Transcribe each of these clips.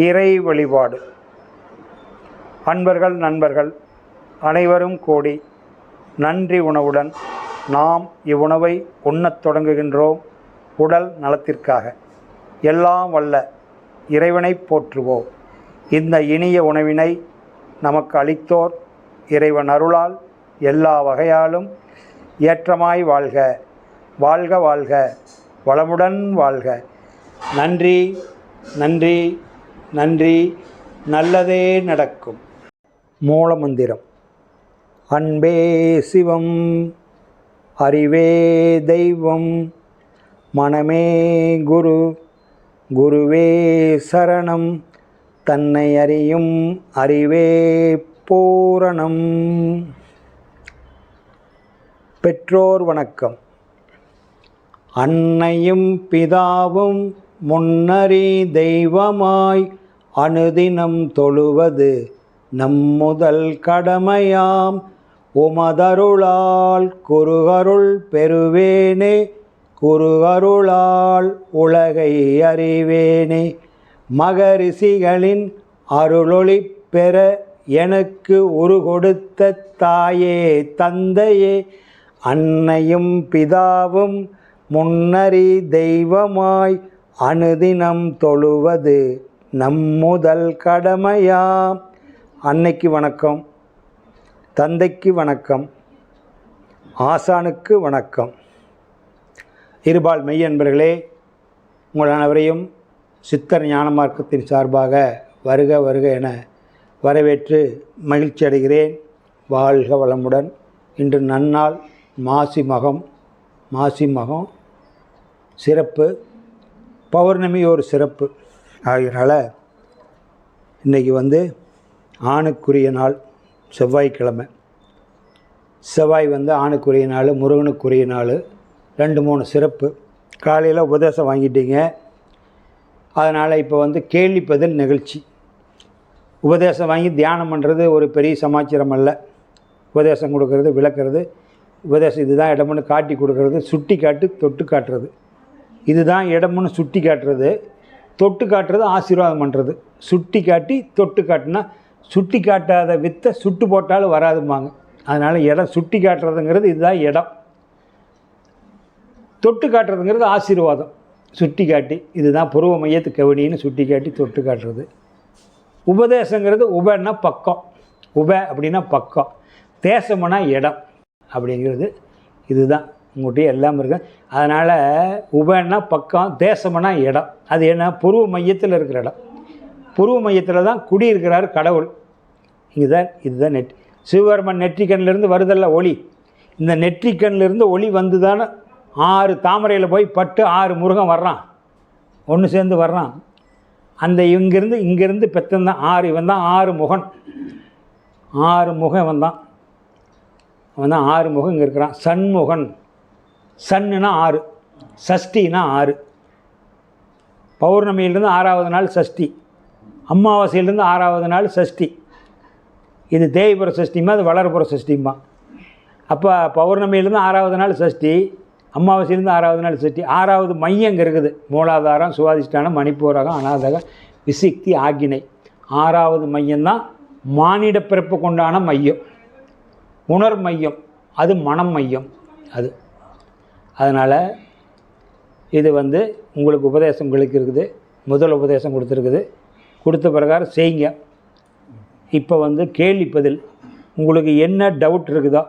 இறை வழிபாடு. அன்பர்கள் நண்பர்கள் அனைவரும் கூடி நன்றி உணவுடன் நாம் இவ்வுணவை உண்ணத் தொடங்குகின்றோம். உடல் நலத்திற்காக எல்லாம் வல்ல இறைவனை போற்றுவோம். இந்த இனிய உணவினை நமக்கு அளித்தோர் இறைவன் அருளால் எல்லா வகையாலும் ஏற்றமாய் வாழ்க, வாழ்க வாழ்க, வளமுடன் வாழ்க. நன்றி நன்றி நன்றி. நல்லதே நடக்கும். மூலமந்திரம். அன்பே சிவம், அறிவே தெய்வம், மனமே குரு, குருவே சரணம், தன்னை அறியும் அறிவே பூரணம். பெற்றோர் வணக்கம். அன்னையும் பிதாவும் முன்னறி தெய்வமாய் அனுதினம் தொழுவது நம்முதல் கடமையாம். உமதருளால் குருகருள் பெறுவேனே, குருகருளால் உலகை அறிவேனே. மகரிஷிகளின் அருளொளி பெற எனக்கு உரு கொடுத்த தாயே தந்தையே, அன்னையும் பிதாவும் முன்னறி தெய்வமாய் அனுதினம் தொழுவது நம்முதல் கடமையாம். அன்னைக்கு வணக்கம், தந்தைக்கு வணக்கம், ஆசானுக்கு வணக்கம். இருபால் மெய் அன்பர்களே, உங்கள் அனைவரையும் சித்தர் ஞான மார்க்கத்தின் சார்பாக வருக வருக என வரவேற்று மகிழ்ச்சி அடைகிறேன். வாழ்க வளமுடன். இன்று நன்னாள், மாசி மகம் சிறப்பு, பௌர்ணமி ஒரு சிறப்பு ஆகியனால இன்றைக்கி ஆணுக்குரிய நாள், செவ்வாய்க்கிழமை. செவ்வாய் ஆணுக்குரிய நாள், முருகனுக்குரிய நாள். 2-3 சிறப்பு. காலையில் உபதேசம் வாங்கிட்டீங்க. அதனால் இப்போ கேள்வி பதில் நிகழ்ச்சி. உபதேசம் வாங்கி தியானம் பண்ணுறது ஒரு பெரிய சமாச்சாரம் அல்ல. உபதேசம் கொடுக்கறது, விளக்குறது, உபதேசம் இதுதான் இடம்னு காட்டி கொடுக்கறது, சுட்டி காட்டு தொட்டு காட்டுறது. இதுதான் இடம்னு சுட்டி காட்டுறது, தொட்டு காட்டுறது ஆசீர்வாதம் பண்ணுறது. சுட்டி காட்டி தொட்டு காட்டினா சுட்டி காட்டாத வித்தை சுட்டு போட்டாலும் வராதும்பாங்க. அதனால் இடம் சுட்டி காட்டுறதுங்கிறது இதுதான் இடம். தொட்டு காட்டுறதுங்கிறது ஆசீர்வாதம். சுட்டி காட்டி இதுதான் புருவ மையத்து கவனின்னு சுட்டி காட்டி தொட்டு காட்டுறது. உபதேசங்கிறது உபன்னா பக்கம், உப அப்படின்னா பக்கம், தேசம்னா இடம் அப்படிங்கிறது. இதுதான் உங்கள்கிட்ட எல்லாம் இருக்கு. அதனால் உபன்னா பக்கம், தேசம்னா இடம். அது என்ன? புருவ மையத்தில் இருக்கிற இடம். புருவ மையத்தில் தான் குடியிருக்கிறார் கடவுள். இதுதான் நெற்றி. சிவபெருமன் நெற்றிக்கண்ணிலிருந்து வருதல்ல ஒளி. இந்த நெற்றிக்கண்ணிலிருந்து ஒளி வந்து தானே 6 தாமரையில் போய் பட்டு 6 முருகன் வர்றான், ஒன்று சேர்ந்து வர்றான். அந்த இங்கேருந்து பெத்தந்தான் 6. இவன் தான் 6 முகன். 6 முகம் இவன் தான். 6 முகம் இங்கே இருக்கிறான். சண்முகன். சன்னுனா 6, சஷ்டினா 6. பௌர்ணமியிலிருந்து 6வது நாள் சஷ்டி, அமாவாசையிலேருந்து 6வது நாள் சஷ்டி. இது தேய்புர சஷ்டிமா, அது வளர்புற சஷ்டிமா. அப்போ பௌர்ணமியிலேருந்து 6வது நாள் சஷ்டி, அமாவாசையிலேருந்து 6வது நாள் சஷ்டி. 6வது மையம் இங்கே இருக்குது. மூலாதாரம், சுவாதிஷ்டானம், மணிப்பூரகம், அநாதகம், விசிக்தி, ஆக்கினை. 6வது மையம்தான் மானிட பிறப்பு கொண்டான மையம், உணர் மையம். அது மனம் மையம். அதனால் இது உங்களுக்கு உபதேசம் உங்களுக்கு இருக்குது. முதல் உபதேசம் கொடுத்துருக்குது. கொடுத்த பிரகாரம் செய்யுங்க. இப்போ கேள்வி பதில். உங்களுக்கு என்ன டவுட் இருக்குதோ,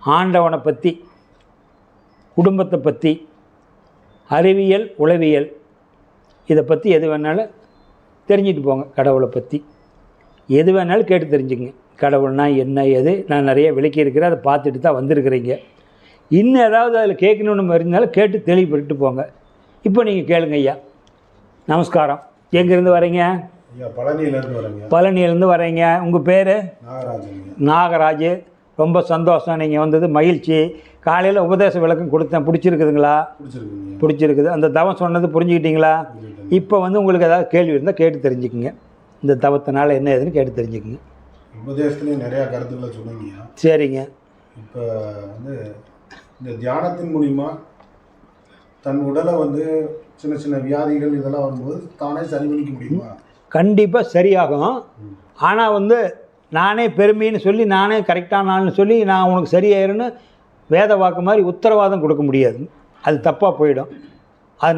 ஆண்டவனை பற்றி, குடும்பத்தை பற்றி, அறிவியல், உளவியல், இதை பற்றி எது வேணாலும் தெரிஞ்சுட்டு போங்க. கடவுளை பற்றி எது வேணாலும் கேட்டு தெரிஞ்சுங்க. கடவுள்னா என்ன, எது நான் நிறைய விளக்கியிருக்கிறேன். அதை பார்த்துட்டு தான் வந்திருக்கிறீங்க. இன்னும் ஏதாவது அதில் கேட்கணுன்னு இருந்தாலும் கேட்டு தெளிவுபட்டு போங்க. இப்போ நீங்கள் கேளுங்க. ஐயா நமஸ்காரம். எங்கேருந்து வரீங்க? பழனியிலேருந்து வரீங்க. உங்கள் பேர்? நாகராஜ். ரொம்ப சந்தோஷம் நீங்கள் வந்தது, மகிழ்ச்சி. காலையில் உபதேச விளக்கம் கொடுத்தேன், பிடிச்சிருக்குதுங்களா? பிடிச்சிருக்குது. அந்த தவம் சொன்னது புரிஞ்சுக்கிட்டீங்களா? இப்போ உங்களுக்கு ஏதாவது கேள்வி இருந்தால் கேட்டு தெரிஞ்சுக்குங்க. இந்த தவத்தினால என்ன ஏதுன்னு கேட்டு தெரிஞ்சுக்குங்க. உபதேசத்துலேயும் நிறையா கருத்துக்களை சொன்னீங்க. சரிங்க. இப்போ இந்த தியானத்தின் மூலிமா தன் உடலை சின்ன சின்ன வியாதிகள் இதெல்லாம் வரும்போது தானே சரி பண்ணிக்க முடியுமா? கண்டிப்பாக சரியாகும். ஆனால் வந்து நானே பெருமைன்னு சொல்லி நானே கரெக்டான ஆள்னு சொல்லி நான் உனக்கு சரியாயிருன்னு வேத வாக்கு மாதிரி உத்தரவாதம் கொடுக்க முடியாது. அது தப்பாக போயிடும். அது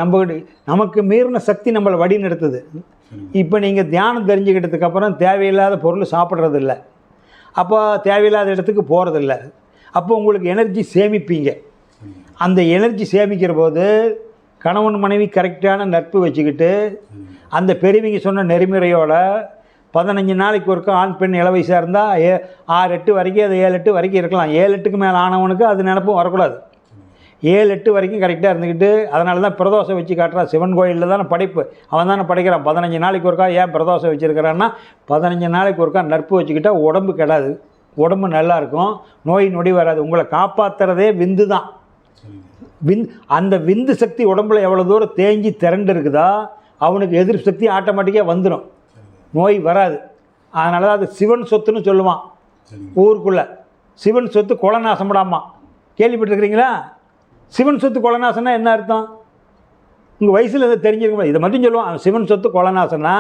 நமக்கு மீறின சக்தி நம்மளை வழி நடத்துது. இப்போ நீங்கள் தியானம் தெரிஞ்சுக்கிட்டதுக்கப்புறம் தேவையில்லாத பொருள் சாப்பிட்றதில்ல, அப்போ தேவையில்லாத இடத்துக்கு போகிறதில்ல. அப்போ உங்களுக்கு எனர்ஜி சேமிப்பீங்க. அந்த எனர்ஜி சேமிக்கிற போது கணவன் மனைவி கரெக்டான நட்பு வச்சுக்கிட்டு அந்த பெரியவங்க சொன்ன நெறிமுறையோட 15 நாளைக்கு ஒருக்கா ஆண் பெண் இளவயசாக இருந்தால் 6-8 வரைக்கும் அது 7-8 வரைக்கும் இருக்கலாம். 7-8க்கு மேலே ஆனவனுக்கு அது நினப்பும் வரக்கூடாது. 7-8 வரைக்கும் கரெக்டாக இருந்துக்கிட்டு, அதனால தான் பிரதோஷம் வச்சு காட்டுறான். சிவன் கோயிலில் தானே படைப்பு, அவன் தானே படைக்கிறான். 15 நாளைக்கு ஒருக்கா ஏன் பிரதோஷம் வச்சுருக்கிறான்னா 15 நாளைக்கு ஒருக்கா நட்பு வச்சுக்கிட்டால் உடம்பு கெடாது, உடம்பு நல்லாயிருக்கும், நோய் நொடி வராது. உங்களை காப்பாற்றுறதே விந்து தான். அந்த விந்து சக்தி உடம்புல எவ்வளோ தூரம் தேங்கி திரண்டு இருக்குதா அவனுக்கு எதிர்ப்பு சக்தி ஆட்டோமேட்டிக்காக வந்துடும், நோய் வராது. அதனால தான் அது சிவன் சொத்துன்னு சொல்லுவான் ஊருக்குள்ளே. சிவன் சொத்து கொலநாசப்படாமா, கேள்விப்பட்டிருக்கிறீங்களா? சிவன் சொத்து கொலநாசன்னா என்ன அர்த்தம்? உங்கள் வயசில் இதை தெரிஞ்சிருக்க, இதை மட்டும் சொல்லுவான். சிவன் சொத்து கொலநாசன்னா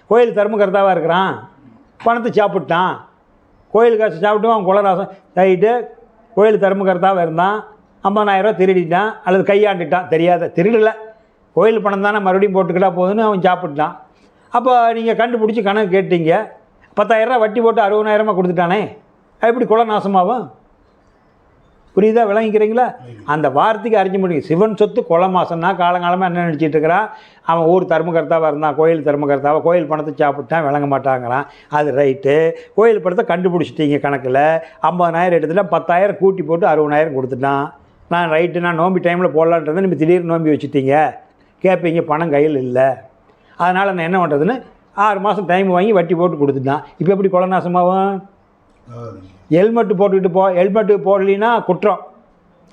கோயில் தர்மகர்த்தாவாக இருக்கிறான், பணத்தை சாப்பிட்டான், கோயில் காசு சாப்பிட்டு அவன் கொலநாசம் ரைட்டு. கோயில் தர்மகர்த்தாவாக இருந்தான், 50,000 ரூபா திருடிட்டான் அல்லது கையாண்டுட்டான், தெரியாத திருடலை, கோயில் பணம் தானே மறுபடியும் போட்டுக்கிட்டா போதுன்னு அவன் சாப்பிட்டான். அப்போ நீங்கள் கண்டுபிடிச்சி கணக்கு கேட்டீங்க, 10,000 ரூபா வட்டி போட்டு 60,000 கொடுத்துட்டானே, எப்படி குல நாசமாகும்? புரியுதா? விளங்கிக்கிறீங்களா? அந்த வார்த்தைக்கு அறிஞ்ச முடியும். சிவன் சொத்து கொலை மாசம்னா காலங்காலமாக என்ன நினச்சிட்டு இருக்கிறான், அவன் ஊர் தர்மகர்த்தாவாக இருந்தான், கோயில் தர்மகர்த்தாவாக, கோயில் பணத்தை சாப்பிட்டான், விளங்க மாட்டாங்கிறான். அது ரைட்டு. கோயில் பணத்தை கண்டுபிடிச்சிட்டீங்க, கணக்கில் 50,000 எடுத்துட்டா 10,000 கூட்டி போட்டு 60,000 கொடுத்துட்டான். நான் ரைட்டு, நான் நோம்பி டைமில் போடலான்றது, நீங்கள் திடீர்னு நோம்பி வச்சுட்டீங்க, கேட்பீங்க, பணம் கையில் இல்லை, அதனால் நான் என்ன பண்ணுறதுன்னு 6 மாதம் டைம் வாங்கி வட்டி போட்டு கொடுத்துட்டான். இப்போ எப்படி கொலை நாசமாகும்? ஹெல்மெட்டு போட்டுக்கிட்டு ஹெல்மெட்டு போடலின்னா குற்றம்,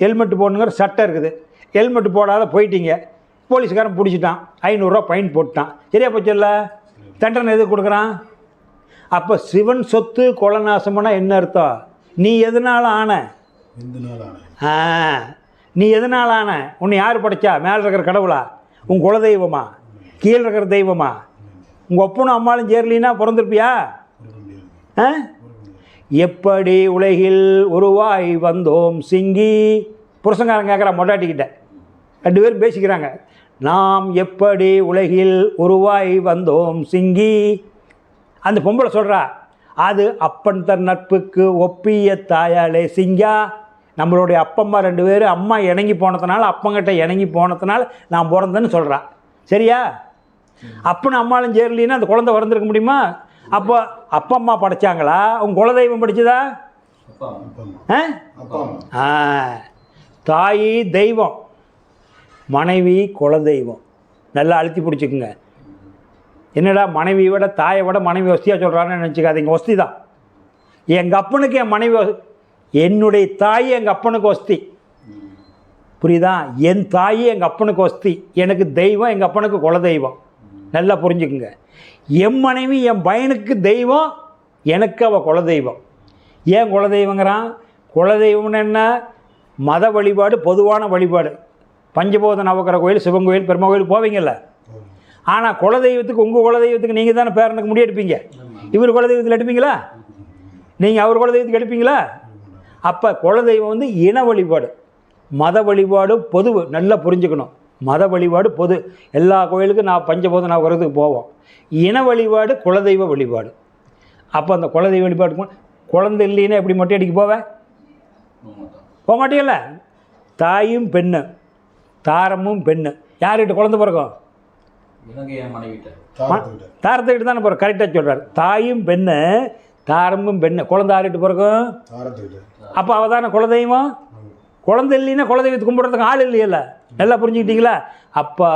ஹெல்மெட்டு போடணுங்கிற சட்டம் இருக்குது. ஹெல்மெட்டு போடாத போயிட்டீங்க, போலீஸ்காரன் பிடிச்சிட்டான், 500 ரூபா ஃபைன் போட்டான், சரியா போச்சு இல்லை? தண்டனை எது கொடுக்குறான்? அப்போ சிவன் சொத்து கொலை நாசம்னா என்ன அர்த்தம்? நீ எதனால் ஆன? நீ எதனால் ஆன? உன்னை யார் படைச்சா? மேலே இருக்கிற கடவுளா? உன் குலதெய்வமா? கீழே இருக்கிற தெய்வமா? உங்கள் ஒப்பனும் அம்மாலும் சேரலின்னா பிறந்திருப்பியா? எப்படி உலகில் உருவாய் வந்தோம் சிங்கி. புருஷங்காரன் கேட்குறான் மொட்டாட்டிக்கிட்ட, 2 பேரும் பேசிக்கிறாங்க. நாம் எப்படி உலகில் உருவாய் வந்தோம் சிங்கி. அந்த பொம்பளை சொல்கிறா, அது அப்பன் தன் நட்புக்கு ஒப்பிய தாயாலே சிங்கா. நம்மளுடைய அப்பம்மா 2 பேர் அம்மா இணங்கி போனதுனால, அப்பங்கிட்ட இணங்கி போனதுனால நான் பிறந்தேன்னு சொல்கிறான், சரியா? அப்பன்னு அம்மாலும் சேரலின்னா அந்த குழந்தை பிறந்திருக்க முடியுமா? அப்போ அப்பா அம்மா படைச்சாங்களா, உங்கள் குலதெய்வம் படிச்சதா? தாயி தெய்வம், மனைவி குலதெய்வம். நல்லா அழுத்தி பிடிச்சிக்குங்க. என்னடா மனைவியை விட தாயை விட மனைவி வசதியாக சொல்கிறான்னு நினச்சிக்காதீங்க, வசதி தான். எங்கள் அப்பனுக்கு என் மனைவி, என்னுடைய தாய் எங்கள் அப்பனுக்கு வசதி, புரியுதா? என் தாய் எங்கள் அப்பனுக்கு வசதி, எனக்கு தெய்வம் எங்கள் அப்பனுக்கு குலதெய்வம். நல்லா புரிஞ்சுக்குங்க. என் மனைவி என் பையனுக்கு தெய்வம், எனக்கு அவள் குலதெய்வம். ஏன் குலதெய்வங்கிறான்? குலதெய்வம்னு என்ன? மத வழிபாடு, பொதுவான வழிபாடு. பஞ்சபோத நவக்கிரக கோயில், சிவன் கோயில், பெருமா கோயில் போவீங்கள்ல. ஆனால் குலதெய்வத்துக்கு, உங்கள் குலதெய்வத்துக்கு நீங்கள் தானே பேரனுக்கு முடி எடுப்பீங்க. இவர் குலதெய்வத்தில் எடுப்பீங்களா? நீங்கள் அவர் குலதெய்வத்துக்கு எடுப்பீங்களா? அப்போ குலதெய்வம் வந்து இன வழிபாடு, மத வழிபாடு பொது. நல்லா புரிஞ்சுக்கணும். மத வழிபாடு பொது, எல்லா கோயிலுக்கும் நான் பஞ்சபோத நவக்கிரகத்துக்கு போவோம். இன வழிபாடு குலதெய்வ வழிபாடு. அப்போ அந்த குலதெய்வ வழிபாடு குழந்தை இல்லைன்னா எப்படி மொட்டை அடிக்க போக மாட்டேங்கல்ல? தாயும் பெண்ணு, தாரமும் பெண்ணு. யார்கிட்ட குழந்தை பிறக்கும்? தாரத்துக்கிட்ட தானே பிறக்கும். கரெக்டாக சொல்கிறார். தாயும் பெண்ணு, தாரமும் பெண்ணு. குழந்தை யார்கிட்ட பிறக்கும்? அப்போ அவள் தானே குலதெய்வம். குழந்தை இல்லைன்னா குலதெய்வத்தை கும்பிட்றதுக்கு ஆள் இல்லையல்ல. நல்லா புரிஞ்சுக்கிட்டீங்களா? அப்போ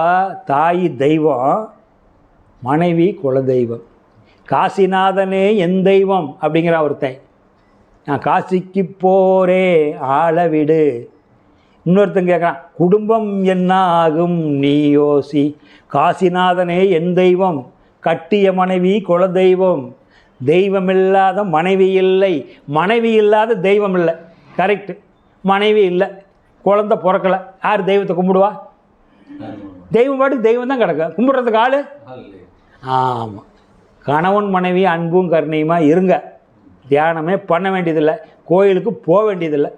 தாய் தெய்வம், மனைவி குலதெய்வம். காசிநாதனே என் தெய்வம் அப்படிங்கிற ஒருத்தன். நான் காசிக்கு போரே ஆளவிடு. இன்னொருத்தன் கேட்குறான், குடும்பம் என்ன ஆகும் நீ யோசி. காசிநாதனே என் தெய்வம், கட்டிய மனைவி குலதெய்வம். தெய்வம் இல்லாத மனைவி இல்லை, மனைவி இல்லாத தெய்வம் இல்லை. கரெக்டு. மனைவி இல்லை, குழந்தை பிறக்கலை, யார் தெய்வத்தை கும்பிடுவா? தெய்வம் பாட்டுக்கு தெய்வம் தான் கிடக்கும். கும்பிட்றதுக்கு ஆள். ஆமாம். கணவன் மனைவி அன்பும் கருணையுமா இருங்க. தியானமே பண்ண வேண்டியதில்லை, கோயிலுக்கு போக வேண்டியதில்லை,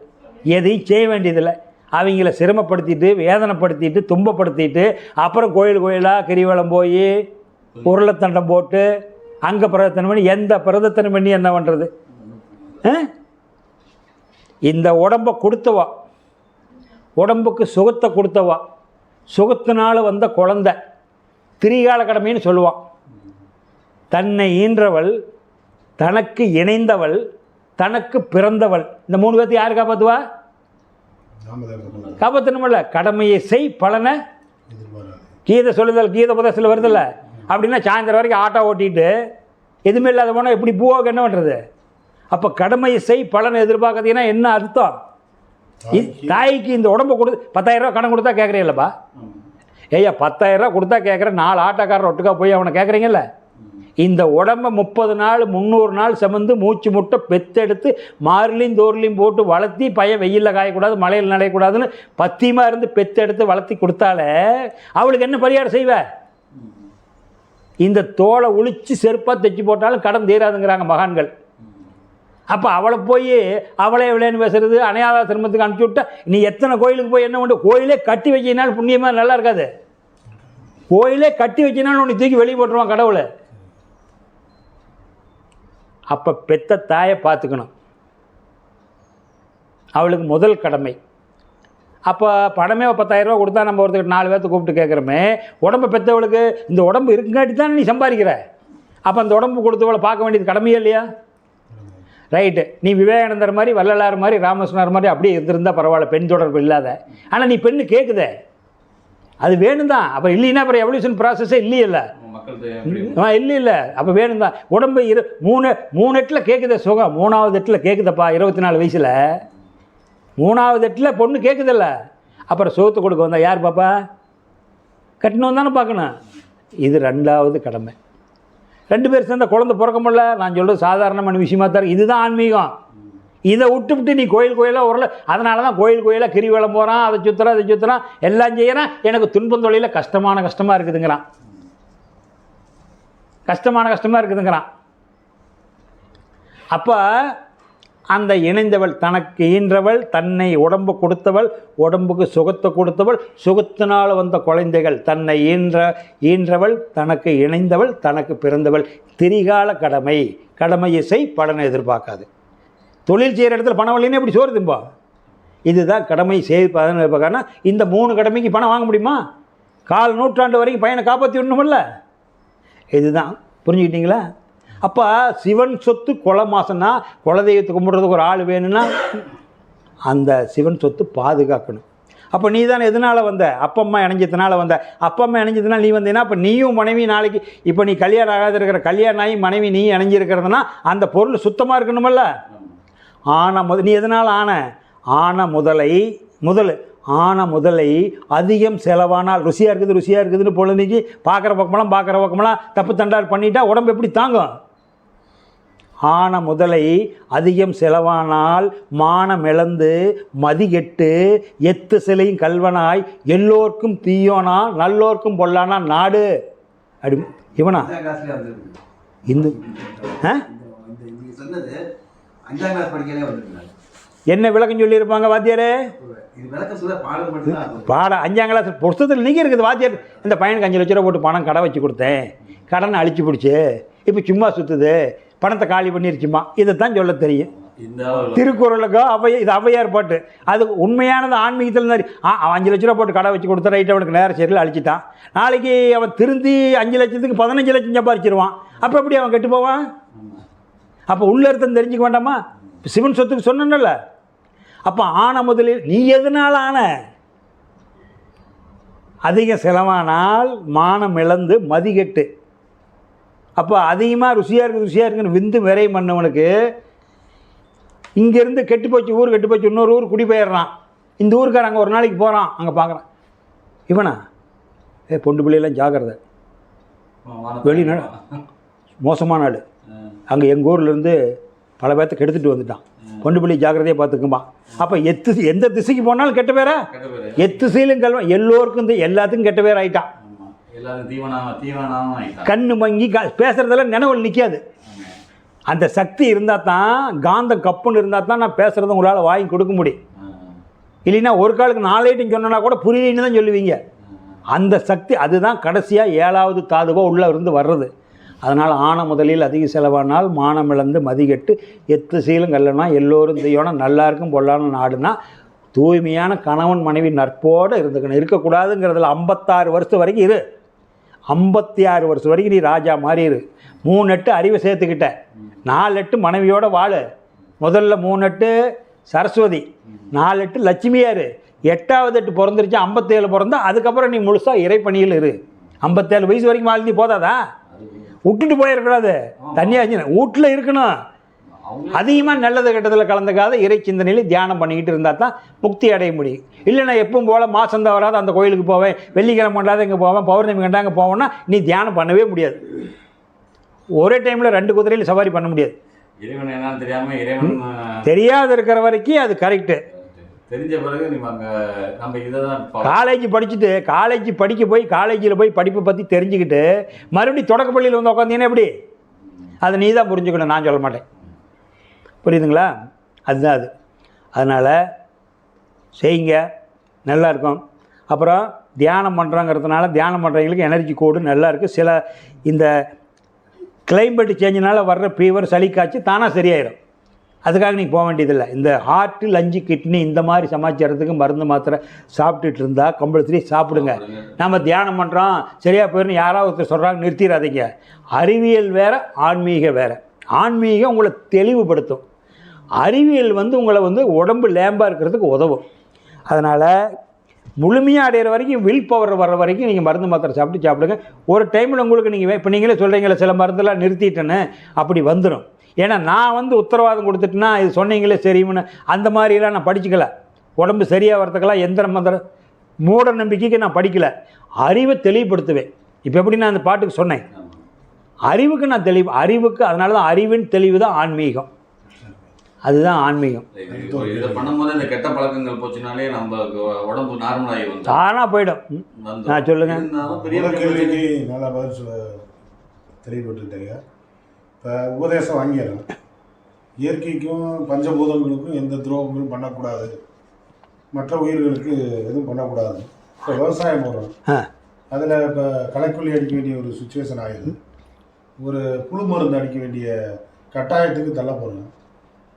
எதையும் செய்ய வேண்டியதில்லை. அவங்கள சிரமப்படுத்திட்டு வேதனைப்படுத்திட்டு துன்பப்படுத்திட்டு அப்புறம் கோயிலாக கிரிவலம் போய் உருளைத்தண்டம் போட்டு அங்கே பிரதத்தனம் பண்ணி எந்த பிரதத்தனம் பண்ணி என்ன பண்ணுறது? இந்த உடம்பை கொடுத்தவா, உடம்புக்கு சுகத்தை கொடுத்தவா, சுகத்தினால வந்த குழந்தை திரிகால கடமைன்னு சொல்லுவான். தன்னை ஈன்றவள், தனக்கு இணைந்தவள், தனக்கு பிறந்தவள், இந்த 3 பேர்த்து யார் காப்பாற்றுவா? காப்பாற்றணுமில்ல. கடமையை செய் பலனை கீதை சொல்லுதல், கீதை உபதேசத்தில் வருதில்ல. அப்படின்னா சாயந்தரம் வரைக்கும் ஆட்டோ ஓட்டிட்டு எதுவுமே இல்லாத போனால் எப்படி பூவாக்கு என்ன பண்ணுறது? அப்போ கடமையை செய் பலனை எதிர்பார்க்கறதுன்னா என்ன அர்த்தம்? தாய்க்கு இந்த உடம்பை கொடு 10,000 ரூபா கடன் கொடுத்தா கேட்குறீங்களப்பா? ஐயா 10,000 ரூபா கொடுத்தா கேட்குறேன், 4 ஆட்டோக்காரர் ஒட்டுக்கா போய் அவனை கேட்குறீங்கல்ல? இந்த உடம்பை 30 நாள் 300 நாள் சுமந்து மூச்சு முட்டை பெத்தெடுத்து மார்லையும் தோர்லையும் போட்டு வளர்த்தி பையன் வெயிலில் காயக்கூடாது மழையில் நடையக்கூடாதுன்னு பத்தியமாக இருந்து பெத்தெடுத்து வளர்த்தி கொடுத்தாலே அவளுக்கு என்ன பரிகாரம் செய்வ? இந்த தோலை உளிச்சு செருப்பாக தைச்சி போட்டாலும் கடன் தீராதுங்கிறாங்க மகான்கள். அப்போ அவளை போய் அவளே எவ்வளோன்னு பேசுறது, அணையாத சிரமத்துக்கு அனுப்பிச்சி விட்டா நீ எத்தனை கோயிலுக்கு போய் என்ன பண்ணு? கோயிலே கட்டி வச்சினாலும் புண்ணியமாக நல்லா இருக்காது. கோயிலே கட்டி வச்சினாலும் உன்னை தூக்கி வெளியே போட்டுருவான் கடவுளை. அப்போ பெத்த தாயை பார்த்துக்கணும், அவளுக்கு முதல் கடமை. அப்போ பணமே 10,000 ரூபா கொடுத்தா நம்ம ஒருத்தர் 4 பேர்த்து கூப்பிட்டு கேட்குறோமே, உடம்பை பெற்றவளுக்கு இந்த உடம்பு இருக்குங்காட்டி தானே நீ சம்பாதிக்கிற. அப்போ அந்த உடம்பு கொடுத்தவளை பார்க்க வேண்டியது கடமையே இல்லையா? ரைட்டு. நீ விவேகானந்தர் மாதிரி வள்ளலார் மாதிரி ராமகிருஷ்ணர் மாதிரி அப்படியே இருந்திருந்தால் பரவாயில்ல, பெண் தொடர்பு இல்லாத. ஆனால் நீ பெண்ணு கேட்குதே, அது வேணும் தான். அப்போ இல்லைன்னா அப்புறம் எவல்யூஷன் ப்ராசஸே இல்லையில்ல. இல்லை அப்போ வேணும் தான். உடம்பு 3 எட்டில் கேட்குதே சுகம், 3வது எட்டில் கேட்குதப்பா 24 வயசில் 3வது எட்டில் பொண்ணு கேட்குதில்ல. அப்புறம் சுகத்தை கொடுக்க வந்தா யார் பாப்பா? கட்டணும் தானே பார்க்கணும். இது 2வது கடமை. 2 பேர் சேர்ந்த குழந்தை பிறக்க முடியல. நான் சொல்கிறது சாதாரணமான விஷயமா தான். இதுதான் ஆன்மீகம். இதை விட்டு நீ கோயிலாக உரல. அதனால தான் கோயிலாக கிரிவலம் போகிறான், அதை சுற்றுறான் எல்லாம் செய்கிறான். எனக்கு துன்பம் தொழிலில் கஷ்டமாக இருக்குதுங்கிறான். கஷ்டமாக இருக்குதுங்கிறான். அப்போ அந்த இணைந்தவள், தனக்கு ஈன்றவள், தன்னை உடம்பு கொடுத்தவள், உடம்புக்கு சுகத்தை கொடுத்தவள், சுகத்தினால் வந்த குழந்தைகள், தன்னை ஈன்றவள், தனக்கு இணைந்தவள், தனக்கு பிறந்தவள். திரிகால கடமை. கடமையை செய் பலனை எதிர்பார்க்காது. தொழில் செய்கிற இடத்துல பணம் வரலைன்னு எப்படி சோறு திம்பா? இதுதான் கடமை செய் பலனை எதிர்பார்க்காதுன்னா இந்த 3 கடமைக்கு பணம் வாங்க முடியுமா? 4 நூற்றாண்டு வரைக்கும் பையனை காப்பாற்றி விடணுமில்ல. இதுதான். புரிஞ்சுக்கிட்டீங்களா? அப்போ சிவன் சொத்து குல மாசம்னா குலதெய்வத்தை கும்பிட்றதுக்கு ஒரு ஆள் வேணும்னா அந்த சிவன் சொத்து பாதுகாக்கணும். அப்போ நீ தானே எதனால் வந்த? அப்பம்மா இணைஞ்சதுனால வந்த. அப்பம்மா இணைஞ்சதுனால நீ வந்தீங்கன்னா அப்போ நீயும் மனைவி நாளைக்கு இப்போ நீ கல்யாணம் ஆகாத இருக்கிற கல்யாணம் ஆகி மனைவி நீ இணைஞ்சிருக்கிறதுனா அந்த பொருள் சுத்தமாக இருக்கணுமில்ல. நீ எதனால் ஆன முதலை அதிகம் செலவானால் ருசியாக இருக்குதுன்னு பொழுதுக்கு பார்க்குற பக்கமெல்லாம் தப்பு தண்டால் பண்ணிட்டா உடம்பு எப்படி தாங்கும்? ஆன முதலை அதிகம் செலவானால் மானம் இழந்து மதிகெட்டு எத்து சிலையும் கல்வனாய் எல்லோருக்கும் தீயோனா நல்லோர்க்கும் பொல்லானா நாடு. அப்படி இவனா இந்த என்ன விளக்கம் சொல்லியிருப்பாங்க வாத்தியாரே? பாடம் 5ஆம் கிளாஸ் புஸ்தகத்தில் நீங்க இருக்குது. வாத்தியார் இந்த பையனுக்கு 5 லட்ச ரூபா போட்டு பணம் கடை வச்சு கொடுத்தேன், கடனை அழிச்சு பிடிச்சி இப்போ சும்மா சுற்றுது, பணத்தை காலி பண்ணிருச்சுமா. இதைத்தான் சொல்ல தெரியும். திருக்குறளுக்கோ இது ஔவையார் பாட்டு. அது உண்மையானது ஆன்மீகத்தில் இருந்தார். 5 லட்ச ரூபா போட்டு கடை வச்சு கொடுத்தா ரைட்டு, அவனுக்கு நேரம் சரியில் அழிச்சிட்டான். நாளைக்கு அவன் திருந்தி 5 லட்சத்துக்கு 15 லட்சம் சம்பாதிச்சிருவான். அப்போ எப்படி அவன் கெட்டு போவான்? அப்போ உள்ள அர்த்தம் தெரிஞ்சுக்க வேண்டாமா? சிவன் சொத்துக்கு சொன்னல. அப்போ ஆன முதலில் நீ எதனால் ஆன? அதிக செலவானால் மானம் இழந்து மதிகெட்டு. அப்போ அதிகமாக ருசியாக இருக்குன்னு விந்து விரை பண்ணவனுக்கு இங்கேருந்து கெட்டு போச்சு இன்னொரு ஊர் குடி போயிடுறான். இந்த ஊருக்கார அங்கே ஒரு நாளைக்கு போகிறான், அங்கே பார்க்குறான் இவனா பொண்டு பிள்ளையெல்லாம் ஜாக்கிரதை, வெளிநாடு மோசமான ஆள். அங்கே எங்கள் ஊர்லேருந்து பல பேர்த்துக்கு எடுத்துகிட்டு வந்துட்டான். கொண்டு போய் ஜாக்கிரதையாக பார்த்துக்குமா. அப்போ எந்த திசைக்கு போனாலும் கெட்ட பேரா, எத்திசையிலும் கல்வன், எல்லோருக்கும் எல்லாத்துக்கும் கெட்ட பேர் ஆகிட்டான். கண்ணு மங்கி பேசுகிறதெல்லாம் நினைவில் நிற்காது. அந்த சக்தி இருந்தால் தான், காந்த கப்புன்னு இருந்தால் தான் நான் பேசுகிறத உங்களால் வாங்கி கொடுக்க முடியும். இல்லைன்னா ஒரு காலுக்கு 4 ஐட்டம் சொன்னா கூட புரியலன்னு தான் சொல்லுவீங்க. அந்த சக்தி அதுதான் கடைசியாக 7வது தாதுவாக உள்ளே இருந்து வர்றது. அதனால் ஆன முதலில் அதிக செலவானால் மானம் இழந்து மதிகெட்டு எத்திசையிலும் கல்லனா எல்லோரும் தெய்வம் நல்லா இருக்கும் பொல்லான நாடுனா தூய்மையான கணவன் மனைவி நட்போடு இருந்துக்கணும். இருக்கக்கூடாதுங்கிறதுல 56 வருஷம் வரைக்கும் இரு. 56 வருஷம் வரைக்கும் நீ ராஜா மாதிரி இரு. 3 எட்டு அறிவை சேர்த்துக்கிட்ட, 4 எட்டு மனைவியோட வாழு. முதல்ல 3 எட்டு சரஸ்வதி, 4 எட்டு லட்சுமியார், 8வது எட்டு பிறந்துருச்சு 57 பிறந்தா அதுக்கப்புறம் நீ முழுசாக இறைப்பணியில் இரு. 57 வயசு வரைக்கும் வாழ்ந்தி போதாதா? விட்டுட்டு போயிடக்கூடாது. தனியாச்சு வீட்டில் இருக்கணும். அதிகமாக நல்லது கெட்டதில் கலந்துக்காத இறை சிந்தனையில் தியானம் பண்ணிக்கிட்டு இருந்தால் தான் முக்தி அடைய முடியும். இல்லை நான் எப்பவும் போல் மாதம் வராது அந்த கோயிலுக்கு போவேன், வெள்ளிக்கிழமை கண்டாத இங்கே போவேன், பௌர்ணமி கண்டா இங்கே போவேன்னா நீ தியானம் பண்ணவே முடியாது. ஒரே டைமில் 2 குதிரையில் சவாரி பண்ண முடியாது. தெரியாத இருக்கிற வரைக்கும் அது கரெக்டு. தெரிஞ்ச பிறகு நம்ம இதை தான் காலேஜ் படிச்சுட்டு காலேஜில் போய் படிப்பை பற்றி தெரிஞ்சுக்கிட்டு மறுபடியும் தொடக்க பள்ளியில் வந்து உட்காந்தீங்கன்னா எப்படி? அதை நீ தான் புரிஞ்சுக்கணும், நான் சொல்ல மாட்டேன். புரியுதுங்களா? அதுதான் அது. அதனால் செய்யுங்க, நல்லா இருக்கும். அப்புறம் தியானம் பண்ணுறோங்கிறதுனால தியானம் பண்ணுறவங்களுக்கு எனர்ஜி கோடு நல்லா இருக்குது. சில இந்த கிளைமேட் சேஞ்சினால் வர்ற ஃபீவர் சளி காய்ச்சி தானாக சரியாயிடும். அதுக்காக நீங்கள் போக வேண்டியதில்லை. இந்த ஹார்ட்டு லஞ்சு கிட்னி இந்த மாதிரி சமாச்சாரத்துக்கு மருந்து மாத்திரை சாப்பிட்டுட்டு இருந்தால் கம்பல்சரி சாப்பிடுங்க. நம்ம தியானம் பண்ணுறோம் சரியாக போயிடும் யாராவது ஒருத்தர் சொல்கிறாங்க நிறுத்திடாதீங்க. அறிவியல் வேறு, ஆன்மீக வேறு. ஆன்மீகம் உங்களை தெளிவுபடுத்தும், அறிவியல் உங்களை உடம்பு லேம்பாக இருக்கிறதுக்கு உதவும். அதனால் முழுமையாக அடைகிற வரைக்கும் வில் பவர் வர்ற வரைக்கும் நீங்கள் மருந்து மாத்திரை சாப்பிடுங்க. ஒரு டைமில் உங்களுக்கு நீங்கள் இப்போ நீங்களே சொல்கிறீங்களே சில மருந்தெல்லாம் நிறுத்திட்டேன்னு, அப்படி வந்துடும். ஏன்னா நான் உத்தரவாதம் கொடுத்துட்டுனா இது சொன்னீங்களே சரின்னு அந்த மாதிரிலாம் நான் படிச்சுக்கல. உடம்பு சரியாக வரத்துக்கெல்லாம் எந்திர மந்திர மூட நம்பிக்கைக்கு நான் படிக்கலை. அறிவை தெளிவுபடுத்துவேன். இப்போ எப்படி நான் அந்த பாட்டுக்கு சொன்னேன், அறிவுக்கு நான் தெளிவு, அறிவுக்கு. அதனால தான் அறிவின் தெளிவு தான் ஆன்மீகம். அதுதான் ஆன்மீகம். இதை பண்ணும்போது இந்த கெட்ட பழக்கங்கள் போச்சுனாலே நம்ம உடம்பு நார்மலாகிடும், தானாக போயிடும். நான் சொல்லுங்கள். நல்லா தெளிவுபட்டுட்டீங்க. இப்போ உபதேசம் வாங்கிடுறேன், இயற்கைக்கும் பஞ்சபூதங்களுக்கும் எந்த துரோகங்களும் பண்ணக்கூடாது, மற்ற உயிர்களுக்கு எதுவும் பண்ணக்கூடாது. இப்போ விவசாயம் போடுறோம், அதில் இப்போ களைக்கொல்லி அடிக்க வேண்டிய ஒரு சுச்சுவேஷன் ஆகிடுது. ஒரு புழு மருந்து அடிக்க வேண்டிய கட்டாயத்துக்கு தள்ள போகிறோம்.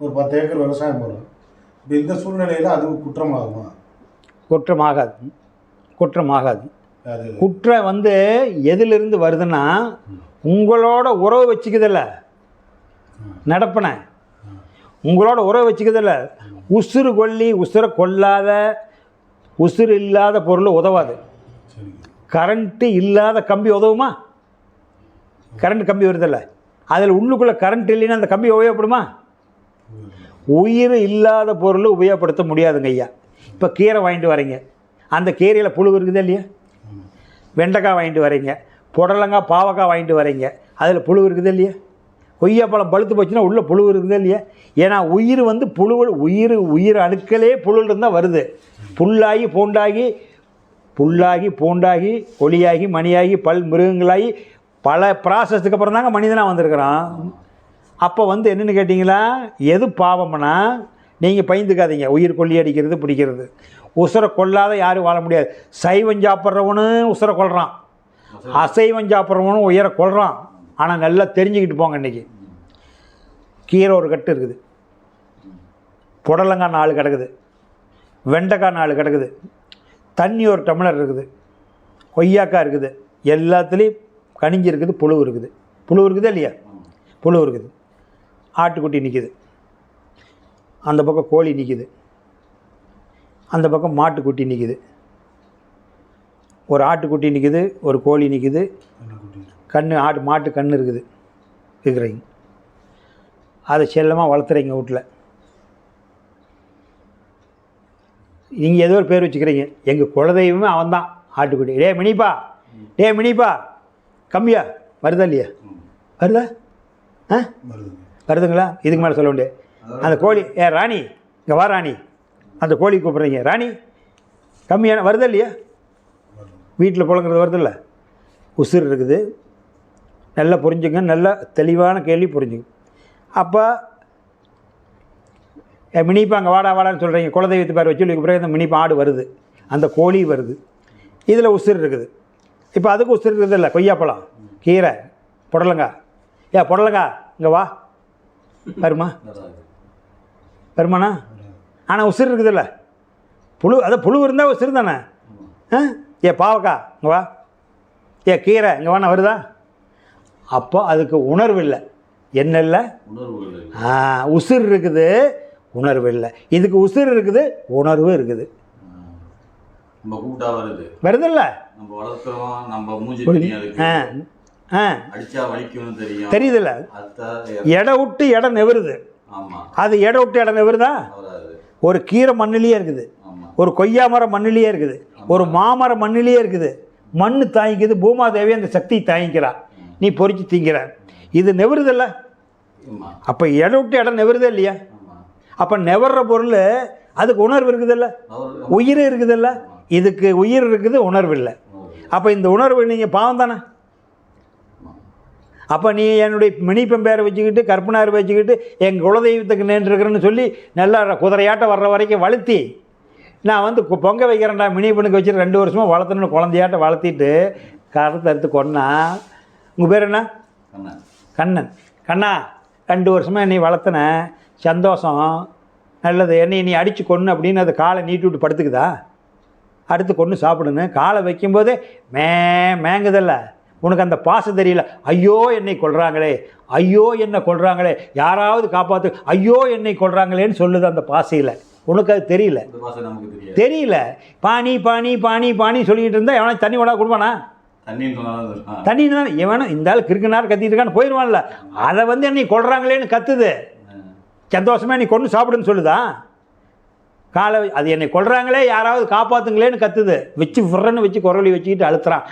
ஒரு 10 ஏக்கர் விவசாயம் போடுறோம். இப்போ இந்த சூழ்நிலையில் அது குற்றமாகுமா? குற்றமாகாது. அது குற்றம் எதிலிருந்து வருதுன்னா உங்களோட உறவு வச்சுக்குதில்ல, நடப்பன உங்களோட உறவு வச்சுக்குதில்ல. உசுறு கொல்லி உசுரை கொல்லாத, உசுறு இல்லாத பொருள் உதவாது. கரண்ட்டு இல்லாத கம்பி உதவுமா? கரண்ட் கம்பி வருதில்ல, அதில் உள்ளுக்குள்ளே கரண்ட் இல்லைன்னா அந்த கம்பி உபயோகப்படுமா? உயிர் இல்லாத பொருள் உபயோகப்படுத்த முடியாதுங்க ஐயா. இப்போ கீரை வாங்கிட்டு வரீங்க, அந்த கீரையில் புழு இருக்குதா இல்லையா? வெண்டைக்காய் வாங்கிட்டு வரீங்க, புடலங்காய் பாவக்காய் வாங்கிட்டு வரீங்க, அதில் புழு இருக்குதா இல்லையா? கொய்யாப்பழம் பழுத்து போச்சுன்னா உள்ளே புழு இருக்குதா இல்லையா? ஏன்னா உயிர் புழு, உயிர் அணுக்களே புழுவில் இருந்தால் வருது. புல்லாகி பூண்டாகி ஒளியாகி மணியாகி பல் மிருகங்களாகி பல ப்ராசஸ்க்கு அப்புறம் தாங்க மனிதனாக வந்திருக்கிறான். அப்போ என்னென்னு கேட்டிங்களா, எது பாவம்னா நீங்கள் பயந்துக்காதீங்க. உயிர் கொல்லி அடிக்கிறது பிடிக்கிறது, உசுரை கொல்லாத யாரும் வாழ முடியாது. சைவம் சாப்பிட்றவனும் உசுரை கொள்கிறான், அசைவம் சாப்பிட்றவனும் உயிரை கொள்கிறான். ஆனால் நல்லா தெரிஞ்சுக்கிட்டு போங்க. இன்றைக்கி கீரை ஒரு கட்டு இருக்குது, புடலங்காய் 4 கிடக்குது, வெண்டைக்காய் 4 கிடக்குது, தண்ணி ஒரு டம்ளர் இருக்குது, கொய்யாக்காய் இருக்குது, எல்லாத்துலேயும் கனிஞ்சு இருக்குது, புழு இருக்குது. புழு இருக்குதா இல்லையா? புழு இருக்குது. ஆட்டுக்குட்டி நிற்கிது, அந்த பக்கம் கோழி நிற்கிது, அந்த பக்கம் மாட்டுக்குட்டி நிற்கிது. ஒரு ஆட்டுக்குட்டி நிற்கிது, ஒரு கோழி நிற்கிது, மாட்டு கண் இருக்குது இருக்கிறீங்க. அதை செல்லமாக வளர்த்துறீங்க வீட்டில். நீங்கள் ஏதோ ஒரு பேர் வச்சுக்கிறீங்க, எங்கள் குலதெய்வமே அவன் தான் ஆட்டுக்குட்டி. மினிப்பா கம்மியா வருதா இல்லையா? வருதா? வருதுங்களா? இதுக்கு மேலே சொல்ல வேண்டிய அந்த கோழி ராணி இங்கே வா ராணி, அந்த கோழி கூப்பிட்றீங்க ராணி, கம்மியான வருதா இல்லையா? வீட்டில் புழங்குறது வருதில்ல? உசுர் இருக்குது. நல்லா புரிஞ்சுங்க, நல்ல தெளிவான கேள்வி புரிஞ்சுங்க. அப்போ மினிப்பா அங்கே வாடா வாடான்னு சொல்கிறீங்க, குலதெய்வத்தை பேர் வச்சு பிறகு இந்த மினிப்பா ஆடு வருது, அந்த கோழி வருது, இதில் உசுர் இருக்குது. இப்போ அதுக்கு உசுர் இருக்குது இல்லை? கொய்யாப்பழம், கீரை, புடலங்கா. புடலங்கா இங்கே வா, வருமா? வருமாண்ணா? ஆனால் உசுர் இருக்குதுல்ல? புழு, அதான் புழு இருந்தால் உசுர் தானே. பாவக்கா இங்கே வா, கீரை இங்கே வாண்ணா, வருதா? அப்போ அதுக்கு உணர்வு இல்லை. என்ன இல்லை? உசுர் இருக்குது, உணர்வு இல்லை. இதுக்கு உசுர் இருக்குது, உணர்வு இருக்குது. வருதில்ல? தெரியுதுல்ல? இடம் விட்டு இடம் நெவருது. அது இடம் விட்டு இடம் நெவருதா? ஒரு கீரை மண்ணிலேயே இருக்குது, ஒரு கொய்யா மரம் மண்ணிலேயே இருக்குது, ஒரு மாமரம் மண்ணிலேயே இருக்குது. மண் தாங்கிக்குது, பூமாதேவி அந்த சக்தி தாங்கிக்கிறா, நீ பொறிச்சு திங்கிற. இது நெவருதில்ல? அப்போ இடம் விட்டு இடம் நெவருதே இல்லையா? அப்போ நெவர்ற பொருள் அதுக்கு உணர்வு இருக்குதில்ல? உயிர் இருக்குதில்ல? இதுக்கு உயிர் இருக்குது, உணர்வு இல்லை. அப்போ இந்த உணர்வு நீங்கள் பாவம் தானே. அப்போ நீ என்னுடைய மினிப்பம் பேரை வச்சுக்கிட்டு கற்பனார் வச்சுக்கிட்டு எங்கள் குலதெய்வத்துக்கு நின்றுருக்கிறேன்னு சொல்லி நல்லா குதிரையாட்டம் வர்ற வரைக்கும் வளர்த்தி, நான் வந்து பொங்க வைக்கிறேன்டா மினிப்பனுக்கு வச்சுட்டு 2 வருஷமாக வளர்த்தணுன்னு குழந்தையாட்ட வளர்த்திட்டு கருத்தை எடுத்து கொன்னா. உங்கள் பேர் என்ன? கண்ணன். கண்ணா, 2 வருஷமாக என்னை வளர்த்தின, சந்தோஷம், நல்லது. என்னை நீ அடித்து கொன்று அப்படின்னு அது காலை நீட்டி விட்டு படுத்துக்குதா? அடுத்து கொன்று சாப்பிடுன்னு காலை வைக்கும்போதே மேங்குதல்ல? உனக்கு அந்த பாசம் தெரியல. ஐயோ என்னை கொல்றாங்களே, ஐயோ என்னை கொல்றாங்களே, யாராவது காப்பாற்று, ஐயோ என்னை கொல்றாங்களேன்னு சொல்லுது அந்த பாசையில். உனக்கு அது தெரியல. தெரியல. பானி பானி பானி பானி சொல்லிக்கிட்டு இருந்தால் எவனா தண்ணி வேணா கொடுப்பானா? தண்ணி தான் எவனும் இந்த ஆள் கிறுக்கு நேரம் கத்திட்டு இருக்கான்னு போயிடுவான்ல. அதை வந்து என்னை கொல்றாங்களேன்னு கத்துது. சந்தோஷமாக நீ கொண்டு சாப்பிடுன்னு சொல்லுதா? காலை அது என்னை கொல்றாங்களே, யாராவது காப்பாற்றுங்களேன்னு கத்துது. வச்சு விட்றன்னு வச்சு குரலி வச்சுக்கிட்டு அழுத்துறான்.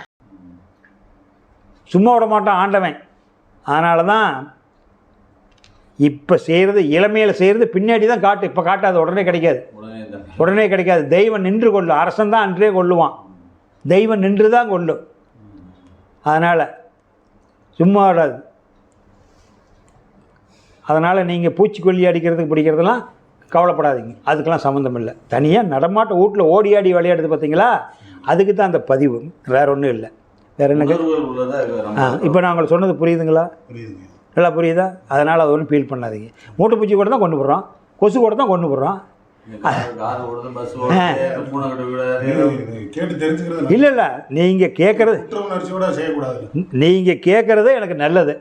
சும்மா விட மாட்டான் ஆண்டவன். அதனால தான் இப்போ செய்கிறது, இளமையில் செய்கிறது பின்னாடி தான் காட்டு. இப்போ காட்டாது, உடனே கிடைக்காது, உடனே கிடைக்காது. தெய்வம் நின்று கொள்ளும். அரசன் தான் அன்றே கொள்ளுவான், தெய்வம் நின்று தான் கொள்ளும். அதனால் சும்மா விடாது. அதனால் நீங்கள் பூச்சிக்கொல்லி அடிக்கிறதுக்கு பிடிக்கிறதெல்லாம் கவலைப்படாதீங்க, அதுக்கெல்லாம் சம்மந்தம் இல்லை. தனியாக நடமாட்ட வீட்டில் ஓடி ஆடி விளையாடுறது பார்த்தீங்களா, அதுக்கு தான் அந்த பதிவு, வேறு ஒன்றும் இல்லை. வேறு என்ன? இப்போ நான் உங்களுக்கு சொன்னது புரியுதுங்களா? நல்லா புரியுதா? அதனால் அது ஒன்றும் ஃபீல் பண்ணாதீங்க. மூட்டைப்பூச்சி கூட தான் கொண்டு போடுறோம், கொசு கூட தான் கொண்டு போடுறோம். இல்லை இல்லை, நீங்கள் கேட்குறது, நீங்கள் கேட்குறது எனக்கு நல்லது.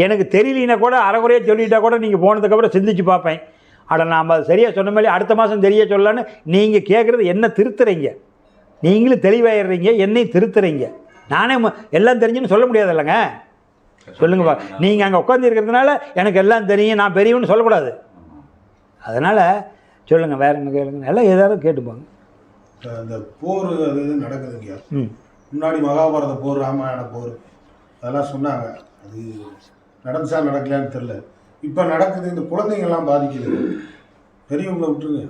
எனக்கு தெரியலனா கூட அரைகுறையாக சொல்லிட்டா கூட நீங்கள் போனதுக்கப்புறம் சிந்திச்சு பார்ப்பேன். அட நாம் அது சரியாக சொன்ன மாதிரி அடுத்த மாதம் தெரிய சொல்லலான்னு நீங்கள் கேட்குறது என்ன திருத்துறீங்க. நீங்களும் தெளிவாயிடுறீங்க, என்னையும் திருத்துறீங்க. நானே எல்லாம் தெரிஞ்சுன்னு சொல்ல முடியாது இல்லைங்க. சொல்லுங்கப்பா. நீங்கள் அங்கே உட்காந்து இருக்கிறதுனால எனக்கு எல்லாம் தெரியும், நான் பெரியவன்னு சொல்லக்கூடாது. அதனால் சொல்லுங்கள், வேறு என்ன கேளுங்க, எல்லாம் ஏதாவது கேட்டுப்பாங்க. இந்த போர் அது இது நடக்குதுங்க. முன்னாடி மகாபாரத போர், ராமாயண போர் அதெல்லாம் சொன்னாங்க. அது நடந்துச்சா நடக்கலான்னு தெரில. இப்போ நடக்குது. இந்த குழந்தைங்கள்லாம் பாதிக்குது. பெரியவங்களை விட்டுருங்க,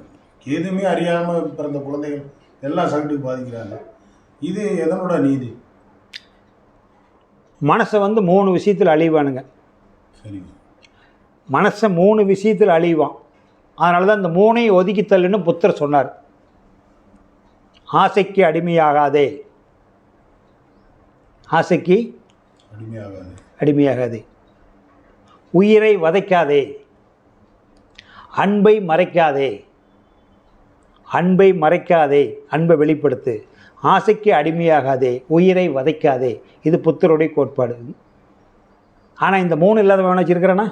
எதுவுமே அறியாமல் பிறந்த குழந்தைகள் எல்லாம் சகட்டுக்கு பாதிக்கிறாங்க. இது எதனோட நீதி? மனசை வந்து 3 விஷயத்தில் அழிவானுங்க. சரி, மனசை 3 விஷயத்தில் அழிவான். அதனால தான் இந்த 3ஐயும் ஒதுக்கி தள்ளுன்னு புத்தர் சொன்னார். ஆசைக்கு அடிமையாகாதே, ஆசைக்கு அடிமையாகாதே, உயிரை வதைக்காதே, அன்பை மறைக்காதே, அன்பை மறைக்காதே, அன்பை வெளிப்படுத்து, ஆசைக்கு அடிமையாகாதே, உயிரை வதைக்காதே. இது புத்தருடைய கோட்பாடு. ஆனால் இந்த 3 இல்லாதவன் வச்சுருக்கிறேன்னா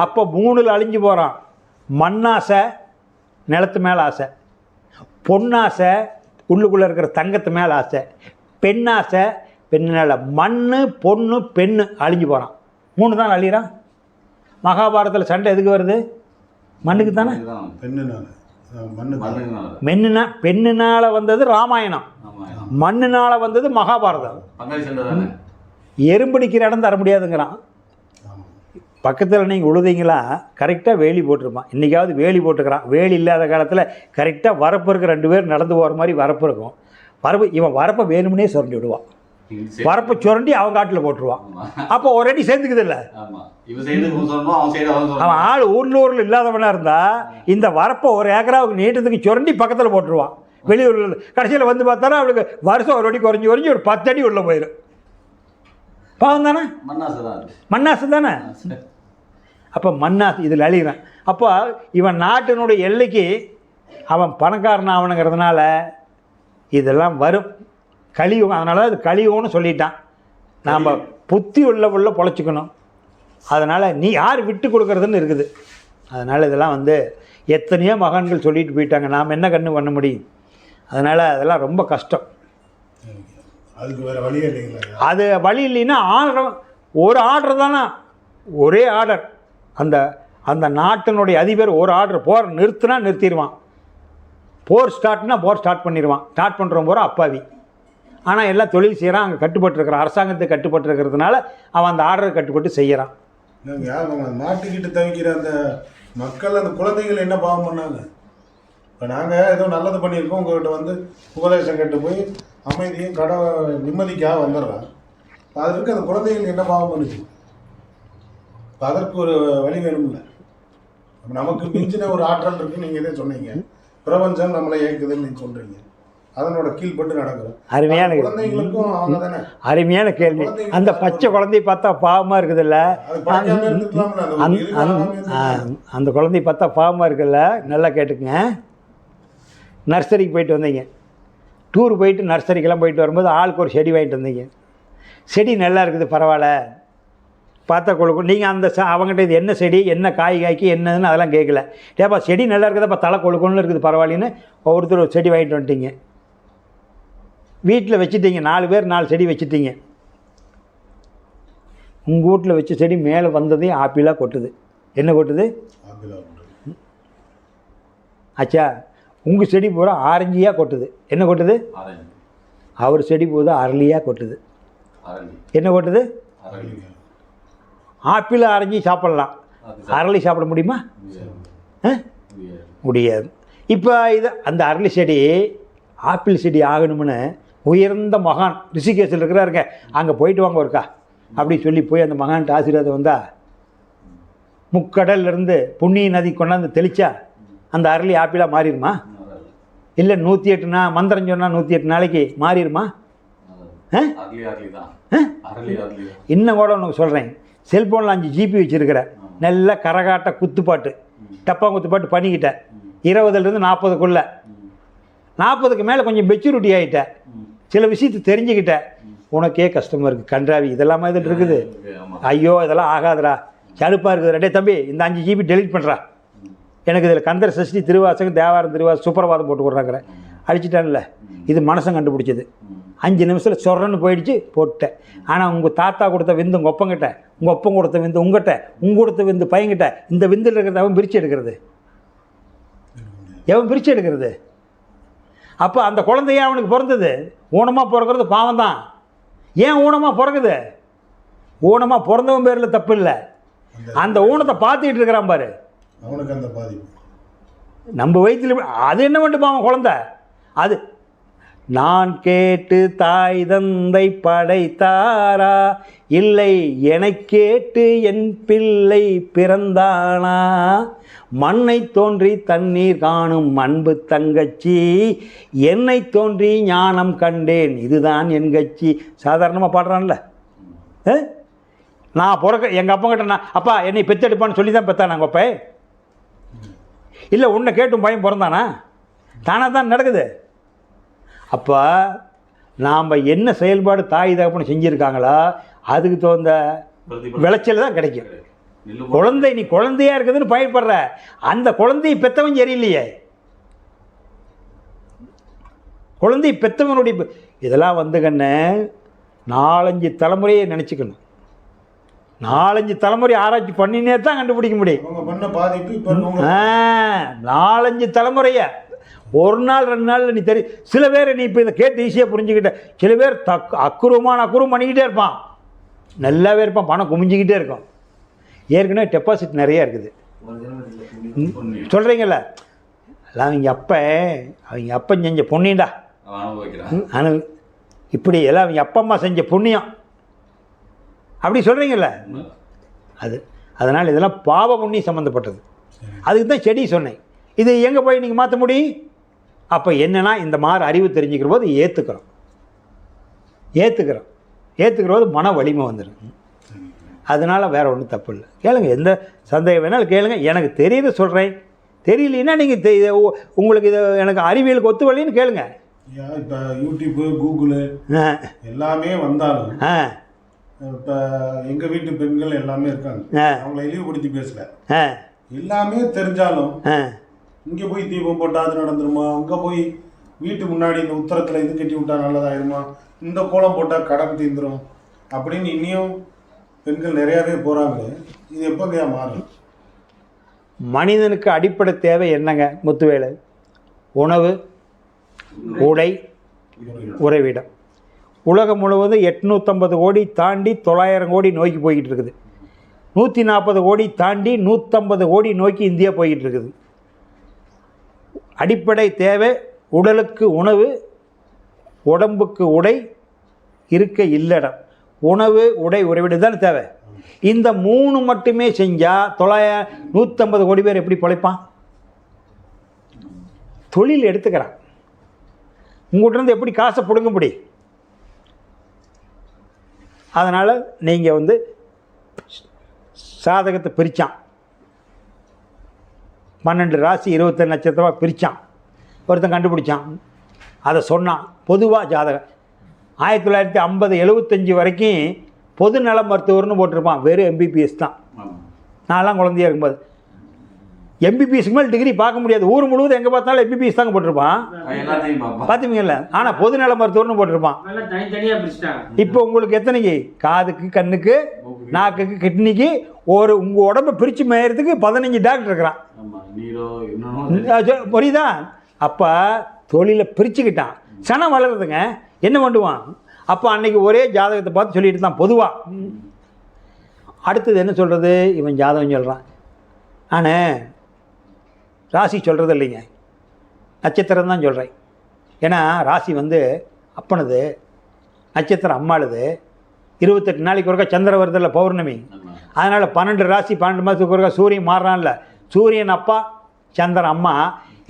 அப்போ 3ல் அழிஞ்சு போகிறான். மண்ணாசை, நிலத்து மேலே ஆசை, பொன்னாசை, உள்ளுக்குள்ளே இருக்கிற தங்கத்து மேலே ஆசை, பெண்ணாசை, பெண்ணால் மண், பொண்ணு, பெண்ணு அழிஞ்சு போகிறான். 3 தான் அழிகிறான். மகாபாரதத்தில் சண்டை எதுக்கு வருது? மண்ணுக்கு தானே. பெண்ணுனால வந்தது ராமாயணம், மண்ணுனால வந்தது மகாபாரதம். எறும்பு நிற்கிற இடம் தர முடியாதுங்கிறான். பக்கத்தில் நீங்கள் உழுதிங்களா கரெக்டாக வேலி போட்டிருப்பான். இன்றைக்காவது வேலி போட்டுக்கிறான். வேலி இல்லாத காலத்தில் கரெக்டாக வரப்பு இருக்க 2 பேர் நடந்து போகிற மாதிரி வரப்பு இருக்கும். இவன் வரப்பை வேணும்னே சுரண்டி விடுவான். வரப்பை சுரண்டி அவன் காட்டில் போட்டுருவான். அப்போ ஒரு அடி சேர்ந்துக்குது இல்லை. அவன் ஆள் ஊரில் இல்லாதவனாக இருந்தால் இந்த வரப்பை ஒரு ஏக்கராவுக்கு நீட்டத்துக்கு சுரண்டி பக்கத்தில் போட்டுருவான். வெளியூரில் கடைசியில் வந்து பார்த்தாலும் அவளுக்கு வருஷம் ஒரு அடி குறைஞ்சி ஒரு 10 அடி உள்ளே போயிடும். பாவம் தானே, மண்ணாசு தானே. அப்போ மண்ணாசு இதில் அழிகிறான். அப்போ இவன் நாட்டினுடைய எல்லைக்கு அவன் பணக்காரன் ஆகணுங்கிறதுனால இதெல்லாம் வரும் கலியுகம். அதனால அது கலியுகம்னு சொல்லிட்டான். நாம் புத்தி உள்ள பொழைச்சிக்கணும். அதனால் நீ யார் விட்டு கொடுக்குறதுன்னு இருக்குது. அதனால் இதெல்லாம் எத்தனையோ மகான்கள் சொல்லிட்டு போயிட்டாங்க. நாம் என்ன கண்ணு பண்ண முடியும்? அதனால் அதெல்லாம் ரொம்ப கஷ்டம். அதுக்கு வேறு வழி இல்லைங்களா? அது வழி இல்லைன்னா ஒரு ஆர்டர் தானே, ஒரே ஆர்டர். அந்த நாட்டினுடைய அதிபர் ஒரு ஆர்டர், போர் நிறுத்தினா நிறுத்திடுவான், போர் ஸ்டார்ட்னா போர் ஸ்டார்ட் பண்ணிடுவான். ஸ்டார்ட் பண்ணுறவன் போகிற அப்பாவி. ஆனால் எல்லாம் தொழில் செய்கிறான், அங்கே கட்டுப்பட்டுருக்கிறான், அரசாங்கத்துக்கு கட்டுப்பட்டுருக்கிறதுனால அவன் அந்த ஆர்டரை கட்டுப்பட்டு செய்கிறான். நாட்டுக்கிட்ட தவிக்கிற அந்த மக்கள், அந்த குழந்தைகள் என்ன பாவம் பண்ணாங்க? இப்போ நாங்கள் ஏதோ நல்லது பண்ணியிருக்கோம், உங்கள்கிட்ட உபதேசம் கட்டு போய் அமைதியும் நிம்மதிக்காக வந்துடுறான். அதற்கு அந்த குழந்தைகள் என்ன பாவம் பண்ணுச்சு? அதற்கு ஒரு வழி வேணும்ல. நமக்கு மிஞ்சின ஒரு ஆற்றல் இருக்குன்னு நீங்கள் இதே சொன்னீங்க. பிரபஞ்சம் நம்மளை இயக்குதுன்னு நீங்கள் சொல்கிறீங்க. அதனோட கீழ்பட்டு நடக்கிறோம். அருமையான குழந்தைங்களுக்கும் அவங்க தானே. அருமையான கேள்வி. அந்த பச்சை குழந்தைய பார்த்தா பாவமாக இருக்குதுல்ல, அந்த குழந்தைய பார்த்தா பாவமாக இருக்குல்ல. நல்லா கேட்டுக்குங்க. நர்சரிக்கு போயிட்டு வந்தீங்க, டூர் போயிட்டு நர்சரிக்கெல்லாம் போயிட்டு வரும்போது ஆளுக்கு ஒரு செடி வாங்கிட்டு வந்தீங்க. செடி நல்லா இருக்குது, பரவாயில்ல, பார்த்தா கொழுக்கும். நீங்கள் அந்த அவங்ககிட்ட இது என்ன செடி, என்ன காய் காய்க்கு என்னதுன்னு அதெல்லாம் கேட்கல. டேப்பா செடி நல்லா இருக்குதா, இப்போ தலை கொழுக்கணும்னு இருக்குது, பரவாயில்லன்னு ஒவ்வொருத்தர் ஒரு செடி வாங்கிட்டு வந்துட்டீங்க. வீட்டில் வச்சுட்டீங்க, 4 பேர் 4 செடி வச்சுட்டீங்க. உங்கள் வீட்டில் வச்ச செடி மேலே வந்ததே ஆப்பிளாக கொட்டுது. என்ன கொட்டுது? ஆச்சா. உங்கள் செடி பூரா ஆரஞ்சியாக கொட்டுது. என்ன கொட்டுது? அவர் செடி பூரா அரளியாக கொட்டுது. என்ன கொட்டுது? ஆப்பிள் ஆரஞ்சு சாப்பிட்லாம், அரளி சாப்பிட முடியுமா? முடியாது. இப்போ அந்த அரளி செடி ஆப்பிள் செடி ஆகணும்னு உயர்ந்த மகான் ரிஷிகேஷில் இருக்கிறாருங்க, அங்கே போயிட்டு வாங்க ஒருக்கா அப்படி சொல்லி போய் அந்த மகான்ட்டு ஆசீர்வாதம் வந்தால் முக்கடல்லேருந்து புண்ணிய நதி கொண்டாந்து தெளித்தா அந்த அரளி ஆப்பிளாக மாறிடுமா? இல்லை 108 மந்திரம் சொன்னால் 108 நாளைக்கு மாறிடுமா? இன்னும் கூட உனக்கு சொல்கிறேன், செல்ஃபோனில் 5 GB வச்சுருக்கிற, நல்ல கரகாட்ட குத்துப்பாட்டு, டப்பா குத்துப்பாட்டு பண்ணிக்கிட்டேன். 20லேருந்து 40க்குள்ளே, 40க்கு மேலே கொஞ்சம் மெச்சூரிட்டி ஆகிட்டேன், சில விஷயத்தை தெரிஞ்சுக்கிட்டேன். உனக்கே கஷ்டமாக இருக்குது, கன்றாவி இதெல்லாமா இதில் இருக்குது, ஐயோ இதெல்லாம் ஆகாதுடா, சலுப்பாக இருக்குது, டே தம்பி இந்த 5 GB டெலிட் பண்ணுறா, எனக்கு இதில் கந்தர் சஷ்டி திருவாசகம் தேவாரம் திருவாசம் சுப்பிரபாதம் போட்டு கொடுறாங்கிற அடிச்சிட்டான்ல. இது மனசம் கண்டுபிடிச்சது. 5 நிமிஷத்தில் சொரன்னு போயிடுச்சு, போட்டேன். ஆனால் உங்கள் தாத்தா கொடுத்த விந்து உங்கள் ஒப்பங்கிட்ட, உங்கள் ஒப்பம் கொடுத்த விந்து உங்கள்கிட்ட, உங்கள் கொடுத்த விந்து பையன்கிட்ட, இந்த விந்தில் இருக்கிறத அவன் பிரித்து எடுக்கிறது. எவன் பிரித்து எடுக்கிறது? அப்போ அந்த குழந்தைய அவனுக்கு பிறந்தது ஊனமாக பிறக்கிறது பாவம் தான். ஏன் ஊனமாக பிறகுது? ஊனமாக பிறந்தவன் பேரில் தப்பு இல்லை, அந்த ஊனத்தை பார்த்துக்கிட்டு இருக்கிறான் பாரு, அவனுக்கு அந்த பாதிப்பு. நம்ம வயிற்றில் அது என்ன பண்ணு பாவம் குழந்தை. அது நான் கேட்டு தாய் தந்தை படைத்தாரா, இல்லை என கேட்டு என் பிள்ளை பிறந்தானா, மண்ணை தோன்றி தண்ணீர் காணும் அன்பு தங்கச்சி, என்னை தோன்றி ஞானம் கண்டேன் இதுதான் என் கட்சி. சாதாரணமாக பாடுறான்ல. நான் எங்கள் அப்பா கிட்ட நான் அப்பா என்னை பெத்தெடுப்பான்னு சொல்லி தான் பெத்தான் நாங்கள் அப்போ. இல்லை உன்னை கேட்டும் பையன் பிறந்தானா? தானாக தான் நடக்குது. அப்போ நாம் என்ன செயல்பாடு தாய் தகப்பன்னு செஞ்சுருக்காங்களோ அதுக்கு தகுந்த விளைச்சல் தான் கிடைக்கும். குழந்தை நீ குழந்தையாக இருக்குதுன்னு பயப்படுற, அந்த குழந்தையை பெற்றவன் சரியில்லையே. குழந்தை பெற்றவனுடைய இதெல்லாம் கண்ணு 4-5 தலைமுறையை நினச்சிக்கணும். 4-5 தலைமுறை ஆராய்ச்சி பண்ணினே தான் கண்டுபிடிக்க முடியும். 4-5 தலைமுறையை ஒரு நாள் 2 நாளில் நீ தெரியும். சில பேர் நீ இப்போ இதை கேட்டு ஈஸியாக புரிஞ்சுக்கிட்ட, சில பேர் அக்குருவம் பண்ணிக்கிட்டே இருப்பான். நல்லாவே இருப்பான், பணம் குமிஞ்சிக்கிட்டே இருக்கும். ஏற்கனவே டெபாசிட் நிறையா இருக்குது. சொல்கிறீங்கள எல்லாம் அவங்க அப்பன் செஞ்ச புண்ணியண்டா. இப்படி எல்லாம் அவங்க அப்பா அம்மா செஞ்ச புண்ணியம் அப்படி சொல்கிறீங்கள, அதனால் இதெல்லாம் பாவ புண்ணியம் சம்மந்தப்பட்டது. அதுக்கு தான் செடி சொன்னேன். இது எங்கே போய் நீங்கள் மாற்ற முடியும்? அப்போ என்னென்னா இந்த மாதிரி அறிவு தெரிஞ்சுக்கிற போது ஏற்றுக்கிற போது மன வலிமை வந்துடும். அதனால் வேறு ஒன்றும் தப்பு இல்லை. கேளுங்க, எந்த சந்தேகம் வேணாலும் கேளுங்க. எனக்கு தெரியுது சொல்கிறேன், தெரியலன்னா நீங்கள் உங்களுக்கு இது எனக்கு அறிவியலுக்கு ஒத்து வரலின்னு கேளுங்க. இப்போ யூடியூப்பு, கூகுளு எல்லாமே வந்தாலும் இப்போ எங்கள் வீட்டு பெண்கள் எல்லாமே இருக்காங்க, அவங்கள இழிவுபடுத்தி பேசல. எல்லாமே தெரிஞ்சாலும் இங்கே போய் தீபம் போட்டால் அது நடந்துருமா, அங்கே போய் வீட்டு முன்னாடி இந்த உத்தரத்தில் இது கட்டி விட்டா நல்லதாயிருமா, இந்த கோலம் போட்டால் கடன் தீந்துடும் அப்படின்னு இன்னும் பெண்கள் நிறையாவே போகிறாங்க. இது எப்போங்கயா மாறும்? மனிதனுக்கு அடிப்படை தேவை என்னங்க முத்துவேலு? உணவு, உடை, உறைவிடம். உலகம் முழுவதும் 850 கோடி தாண்டி 900 கோடி நோக்கி போய்கிட்டு இருக்குது. 140 கோடி தாண்டி 150 கோடி நோக்கி இந்தியா போய்கிட்டு இருக்குது. அடிப்படை தேவை உடலுக்கு உணவு, உடம்புக்கு உடை, இருக்க இல்லடம். உணவு, உடை, உறைவிடம் தான் தேவை. இந்த 3 மட்டுமே செஞ்சால் 150 கோடி பேர் எப்படி பிழைப்பான்? தொழில் எடுத்துக்கிறான். உங்கள்கிட்ட எப்படி காசை பிடுங்க முடியும்? அதனால் நீங்கள் சாதகத்தை பிரித்தான், 12 ராசி 27 நட்சத்திரமாக பிரித்தான். ஒருத்தன் கண்டுபிடிச்சான், அதை சொன்னான். பொதுவாக ஜாதகம் 1950 75 வரைக்கும் பொது நல மருத்துவர்னு போட்டிருப்பான். வெறும் எம்பிபிஎஸ் தான். நான்லாம் குழந்தையாக இருக்கும்போது எம்பிபிஎஸ்க்கு மேலே டிகிரி பார்க்க முடியாது. ஊர் முழுவதும் எங்கே பார்த்தாலும் எம்பிபிஎஸ் தாங்க போட்டிருப்பான். பார்த்துப்பீங்கல்ல. ஆனால் பொது நல மருத்துவர்னு போட்டிருப்பான். இப்போ உங்களுக்கு எத்தனைக்கு? காதுக்கு, கண்ணுக்கு, நாக்குக்கு, கிட்னிக்கு, உங்கள் உடம்பை பிரித்து மேயறதுக்கு 15 டாக்டர் இருக்கிறான். புரியுதா? அப்போ தொழிலை பிரிச்சுக்கிட்டான். சனம் வளருதுங்க, என்ன பண்ணுவான்? அப்போ அன்னைக்கு ஒரே ஜாதகத்தை பார்த்து சொல்லிட்டு தான் பொதுவாக. அடுத்தது என்ன சொல்கிறது? இவன் ஜாதகம் சொல்கிறான், ஆனால் ராசி சொல்கிறது இல்லைங்க, நட்சத்திரம் தான் சொல்கிறேன். ஏன்னா ராசி அப்பனது, நட்சத்திரம் அம்மாளுது. 28 நாளைக்கு ஒருக்கா சந்திர வருதில்ல, பௌர்ணமி. அதனால் 12 ராசி 12 மாதத்துக்கு ஒருக்கா சூரியன் மாறுறான்ல. சூரியன் அப்பா, சந்திரன் அம்மா.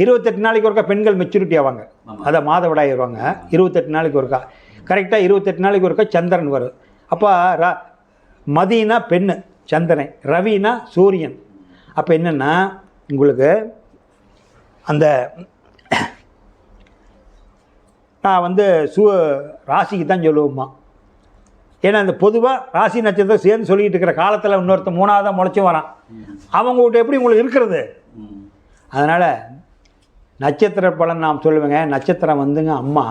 28 நாளைக்கு ஒருக்கா பெண்கள் மெச்சூரிட்டி ஆவாங்க, அதை மாதவிடாயிருவாங்க. 28 நாளைக்கு ஒருக்கா, கரெக்டாக 28 நாளைக்கு ஒருக்கா சந்திரன் வரும். அப்போ மதினா பெண்ணு சந்திரன், ரவினா சூரியன். அப்போ என்னென்னா உங்களுக்கு அந்த நான் ராசிக்கு தான் சொல்லுவோம்மா. ஏன்னா அந்த பொதுவாக ராசி நட்சத்திரம் சேர்ந்து சொல்லிகிட்டு இருக்கிற காலத்தில் இன்னொருத்த 3ஆவதாக முளைச்சி வரான். அவங்ககிட்ட எப்படி உங்களுக்கு இருக்கிறது? அதனால் நட்சத்திர பலன் நாம் சொல்லுவேங்க. நட்சத்திரம் அம்மா.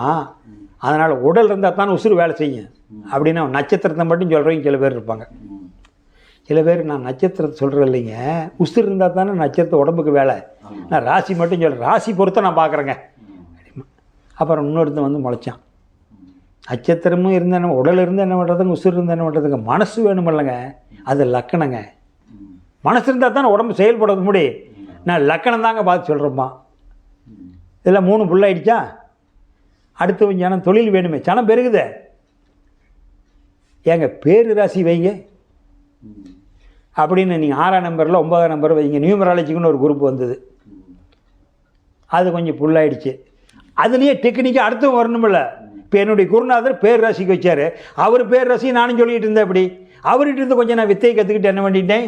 அதனால் உடல் இருந்தால் தானே உசுறு வேலை செய்யும் அப்படின்னா நட்சத்திரத்தை மட்டும் சொல்கிறவங்க சில பேர் இருப்பாங்க. சில பேர் நான் நட்சத்திரத்தை சொல்கிறேன் இல்லைங்க, உசுறு இருந்தால் தானே நட்சத்திர உடம்புக்கு வேலை, நான் ராசி மட்டும் சொல்கிறேன், ராசி பொறுத்த நான் பார்க்குறேங்க. அப்புறம் இன்னொருத்தன் முளைச்சான். நட்சத்திரமும் இருந்து என்ன, உடல் இருந்து என்ன பண்ணுறதுங்க, உசுறு இருந்து என்ன பண்ணுறதுங்க, மனசு வேணும் இல்லைங்க, அது லக்கணங்க. மனசு இருந்தால் தானே உடம்பு செயல்பட முடியும். நான் லக்கணம் தாங்க பார்த்து சொல்கிறேம்மா. இதில் 3 புள்ளாயிடுச்சா? அடுத்து ஜனம் தொழில் வேணுமே, சனம் பெருகுதே. ஏங்க பேரு ராசி வைங்க அப்படின்னு நீங்கள் 6ஆம் நம்பரில் 9ஆம் நம்பர் வைங்க. நியூமராலஜிக்குன்னு ஒரு குரூப் வந்தது, அது கொஞ்சம் ஃபுல்லாகிடுச்சு. அதுலேயே டெக்னிக்காக அடுத்தும் வரணுமில்ல. இப்போ என்னுடைய குருநாதர் பேர் ராசிக்கு வச்சார். அவர் பேர் ராசி நானும் சொல்லிகிட்டு இருந்தேன். அப்படி அவர்கிட்ட இருந்து கொஞ்சம் நான் வித்தையை கற்றுக்கிட்டு என்ன பண்ணிட்டேன்,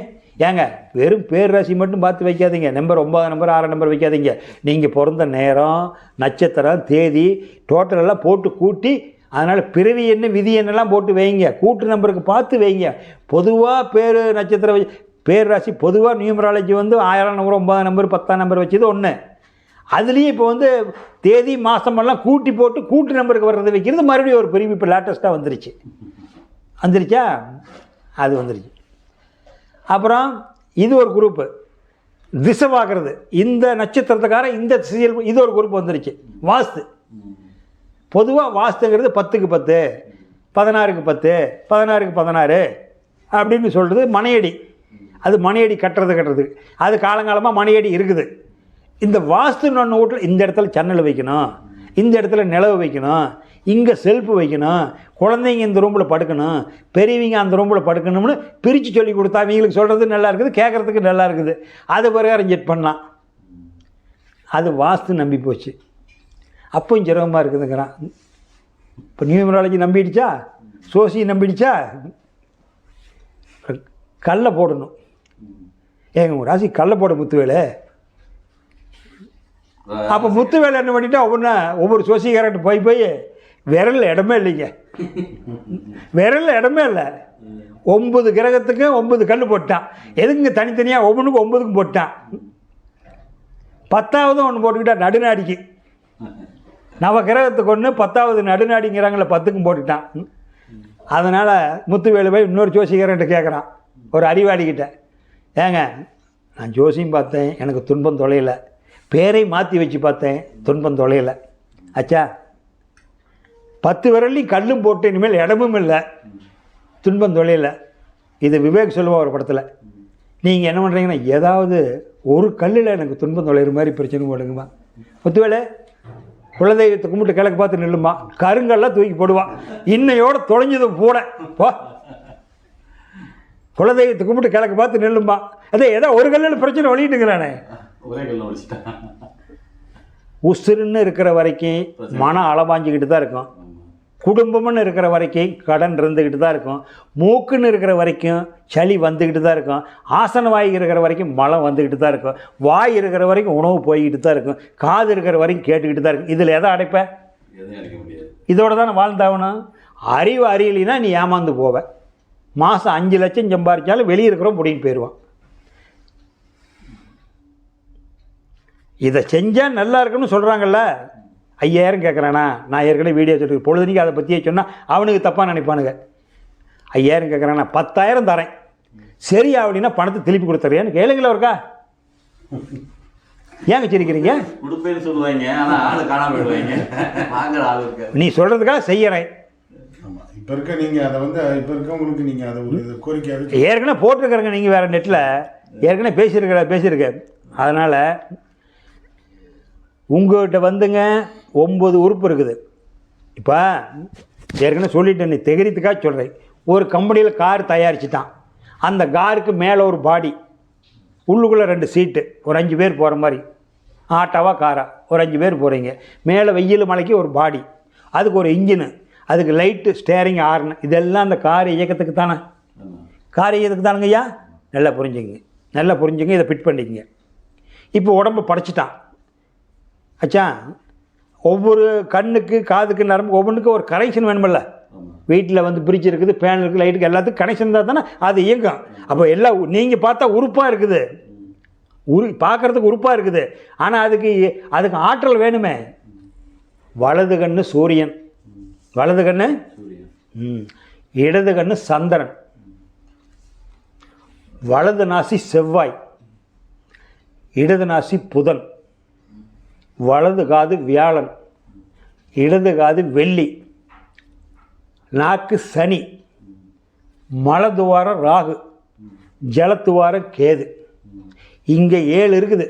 ஏங்க வெறும் பேர் ராசி மட்டும் பார்த்து வைக்காதீங்க. நம்பர் 9ஆம் நம்பர் 6ஆம் நம்பர் வைக்காதீங்க. நீங்கள் பிறந்த நேரம், நட்சத்திரம், தேதி டோட்டலெல்லாம் போட்டு கூட்டி, அதனால் பிறவி என்ன விதி என்னெல்லாம் போட்டு வைங்க. கூட்டு நம்பருக்கு பார்த்து வைங்க. பொதுவாக பேர் நட்சத்திரம் பேர் ராசி பொதுவாக நியூமராலஜி 1000ஆம் நம்பர் 9ஆம் நம்பர் 10ஆம் நம்பர் வச்சது ஒன்று. அதுலேயும் இப்போ தேதி மாதமெல்லாம் கூட்டி போட்டு கூட்டு நம்பருக்கு வர்றது வைக்கிறது மறுபடியும் ஒரு பிரிவு இப்போ லேட்டஸ்ட்டாக வந்துருச்சா? அது வந்துருச்சு. அப்புறம் இது ஒரு குரூப்பு, திசை பார்க்குறது. இந்த நட்சத்திரத்துக்கார இந்த திசையில் இது ஒரு குரூப் வந்துருச்சு. வாஸ்து பொதுவாக வாஸ்துங்கிறது 10க்கு 10, 16க்கு 10, 16க்கு 16 அப்படின்னு சொல்கிறது மனையடி. அது மனையடி கட்டுறது அது காலங்காலமாக மனையடி இருக்குது. இந்த வாஸ்துன்னு ஒன்று வீட்டில் இந்த இடத்துல ஜன்னல் வைக்கணும், இந்த இடத்துல நிலவு வைக்கணும், இங்கே செல்ஃபு வைக்கணும், குழந்தைங்க இந்த ரூமில் படுக்கணும், பெரியவங்க அந்த ரூமில் படுக்கணும்னு பிரித்து சொல்லி கொடுத்தா அவங்களுக்கு சொல்கிறது நல்லா இருக்குது, கேட்குறதுக்கு நல்லா இருக்குது. அது பிரகாரம் செட் பண்ணலாம். அது வாஸ்து நம்பி போச்சு. அப்பவும் சிரமமாக இருக்குதுங்கிறான். இப்போ நியூமராலஜி நம்பிடுச்சா, சோசி நம்பிடுச்சா, கல்லை போடணும். ஏங்க உங்கள் ராசி கல்லை போட முத்துவேலை. அப்போ முத்துவேலை என்ன பண்ணிட்டா ஒவ்வொரு சோசிக்காரர்கிட்ட போய் விரலில் இடமே இல்லைங்க, விரலில் இடமே இல்லை. 9 கிரகத்துக்கு 9 கல் போட்டான். எதுங்க தனித்தனியாக ஒவ்வொன்றுக்கும் 9க்கும் போட்டான். 10வது ஒன்று போட்டுக்கிட்டா நடுநாடிக்கு. நவகிரகத்துக்கு ஒன்று 10வது நடுநாடிங்கிறாங்கள 10க்கும் போட்டுட்டான். அதனால் முத்துவேலு போய் இன்னொரு ஜோசிக்காரன்ட்ட கேட்குறான், ஒரு அறிவாளிக்கிட்ட, ஏங்க நான் ஜோசியும் பார்த்தேன், எனக்கு துன்பம் தொலையலை, பேரை மாற்றி வச்சு பார்த்தேன், துன்பம் தொலையலை. ஆச்சா 10 விரல்லையும் கல்லும் போட்டு இனிமேல் இடமும் இல்லை, துன்பம் தொலையலை. இது விவேக் சொல்லுவா ஒரு படத்தில். நீங்கள் என்ன பண்ணுறீங்கன்னா ஏதாவது ஒரு கல்லில் எனக்கு துன்பம் தொலைகிற மாதிரி பிரச்சனை போடுங்கம்மா. முத்துவேலை குலதெய்வத்தை கும்பிட்டு கிழக்கு பார்த்து நில்லுமா, கருங்கல்லாம் தூக்கி போடுவான், இன்னையோட தொலைஞ்சது போட போ. குலதெய்வத்தை கும்பிட்டு கிழக்கு பார்த்து நில்லுமா. அதே ஏதோ ஒரு கல்லில் பிரச்சனை வழிட்டுங்கிறானே. உசுருன்னு இருக்கிற வரைக்கும் மனம் அளவாஞ்சிக்கிட்டு தான் இருக்கும். குடும்பம்னு இருக்கிற வரைக்கும் கடன் இருந்துக்கிட்டு தான் இருக்கும். மூக்குன்னு இருக்கிற வரைக்கும் சளி வந்துக்கிட்டு தான் இருக்கும். ஆசன வாய் இருக்கிற வரைக்கும் மலம் வந்துக்கிட்டு தான் இருக்கும். வாய் இருக்கிற வரைக்கும் உணவு போய்கிட்டு தான் இருக்கும். காது இருக்கிற வரைக்கும் கேட்டுக்கிட்டு தான் இருக்கும். இதில் எதை அடைப்ப? இதோட தானே வாழ்ந்தாகணும். அறிவு அறியலினா நீ ஏமாந்து போவ. மாதம் 5 லட்சம் சம்பாதிச்சாலும் வெளியே இருக்கிறோம் முடின்னு போயிடுவான். இதை செஞ்சால் நல்லா இருக்குன்னு சொல்கிறாங்கல்ல. 5000 கேட்குறானா, நான் ஏற்கனவே வீடியோ சொல்லிட்டு பொழுதுனிக்கு அதை பற்றியே சொன்னால் அவனுக்கு தப்பாக நினைப்பானுங்க. 5000 கேட்குறானா, 10,000 தரேன், சரி அப்படின்னா பணத்தை திருப்பி கொடுத்துறியான்னு கேளுங்களா இருக்கா? ஏங்க வச்சிருக்கிறீங்க? சொல்லுவாங்க, ஆனால் ஆள் காணாம போயிடுவாங்க. நீ சொல்கிறதுக்காக செய்யறேன். இப்போ இருக்க நீங்கள் அதை வந்து இப்போ இருக்கவங்களுக்கு நீங்கள் அதை ஒரு கோரிக்கையாக ஏற்கனவே போட்டிருக்கிறேங்க. நீங்கள் வேறு நெட்டில் ஏற்கனவே பேசியிருக்கேன். அதனால் உங்கள்கிட்ட வந்துங்க 9 உறுப்பு இருக்குது. இப்போ ஏற்கனவே சொல்லிட்டேன், நீ திகரித்துக்காக சொல்கிறேன். ஒரு கம்பெனியில் கார் தயாரிச்சுட்டான். அந்த காருக்கு மேலே ஒரு பாடி, உள்ளுக்குள்ளே 2 சீட்டு, ஒரு 5 பேர் போகிற மாதிரி, ஆட்டோவா காரா ஒரு 5 பேர் போகிறீங்க. மேலே வெயில் மலைக்கு ஒரு பாடி, அதுக்கு ஒரு இன்ஜினு, அதுக்கு லைட்டு, ஸ்டேரிங், ஹார்ன், இதெல்லாம் அந்த கார் இயக்கத்துக்கு தானே. கார் இயக்கத்துக்கு தானுங்க ஐயா. நல்லா புரிஞ்சுங்க, இதை ஃபிட் பண்ணிக்கங்க. இப்போ உடம்பு படைச்சிட்டான். ஆச்சா ஒவ்வொரு கண்ணுக்கு காதுக்கு நரம்பு ஒவ்வொன்றுக்கும் ஒரு கனெக்ஷன் வேணுமில்ல. வீட்டில் வந்து பிரிட்ஜ் இருக்குது, ஃபேன் இருக்குது, லைட்டுக்கு எல்லாத்துக்கும் கனெக்ஷன் இருந்தால் தானே அது இயங்கும். அப்போ எல்லாம் நீங்கள் பார்த்தா உறுப்பாக இருக்குது, பார்க்குறதுக்கு உறுப்பாக இருக்குது. ஆனால் அதுக்கு ஆற்றல் வேணுமே. வலது கண்ணு சூரியன், வலது கண்ணு இடது கண்ணு சந்திரன், வலது நாசி செவ்வாய், இடது நாசி புதன், வலது காது வியாழன், இடது காது வெள்ளி, நாக்கு சனி, மலதுவாரம் ராகு, ஜலத்துவாரம் கேது. இங்கே 7 இருக்குது.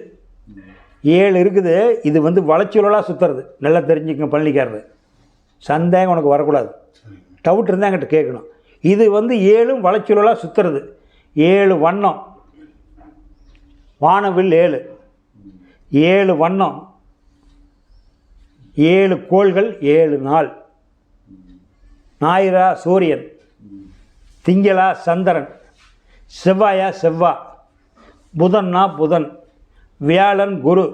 7 இருக்குது. இது வந்து வளச்சுழலாக சுற்றுறது. நல்லா தெரிஞ்சுக்கங்க பழனிக்காரரு. சந்தேகம் உனக்கு வரக்கூடாது. டவுட் இருந்தால் என்கிட்ட கேட்கணும். இது வந்து 7 வளச்சுழலாக சுற்றுறது. 7 வண்ணம், வானவில் 7 வண்ணம், 7 கோள்கள், 7 நாள். ஞாயிறா சூரியன், திங்களா சந்திரன், செவ்வாயா செவ்வாய், புதன்னா புதன், வியாழன் குரு,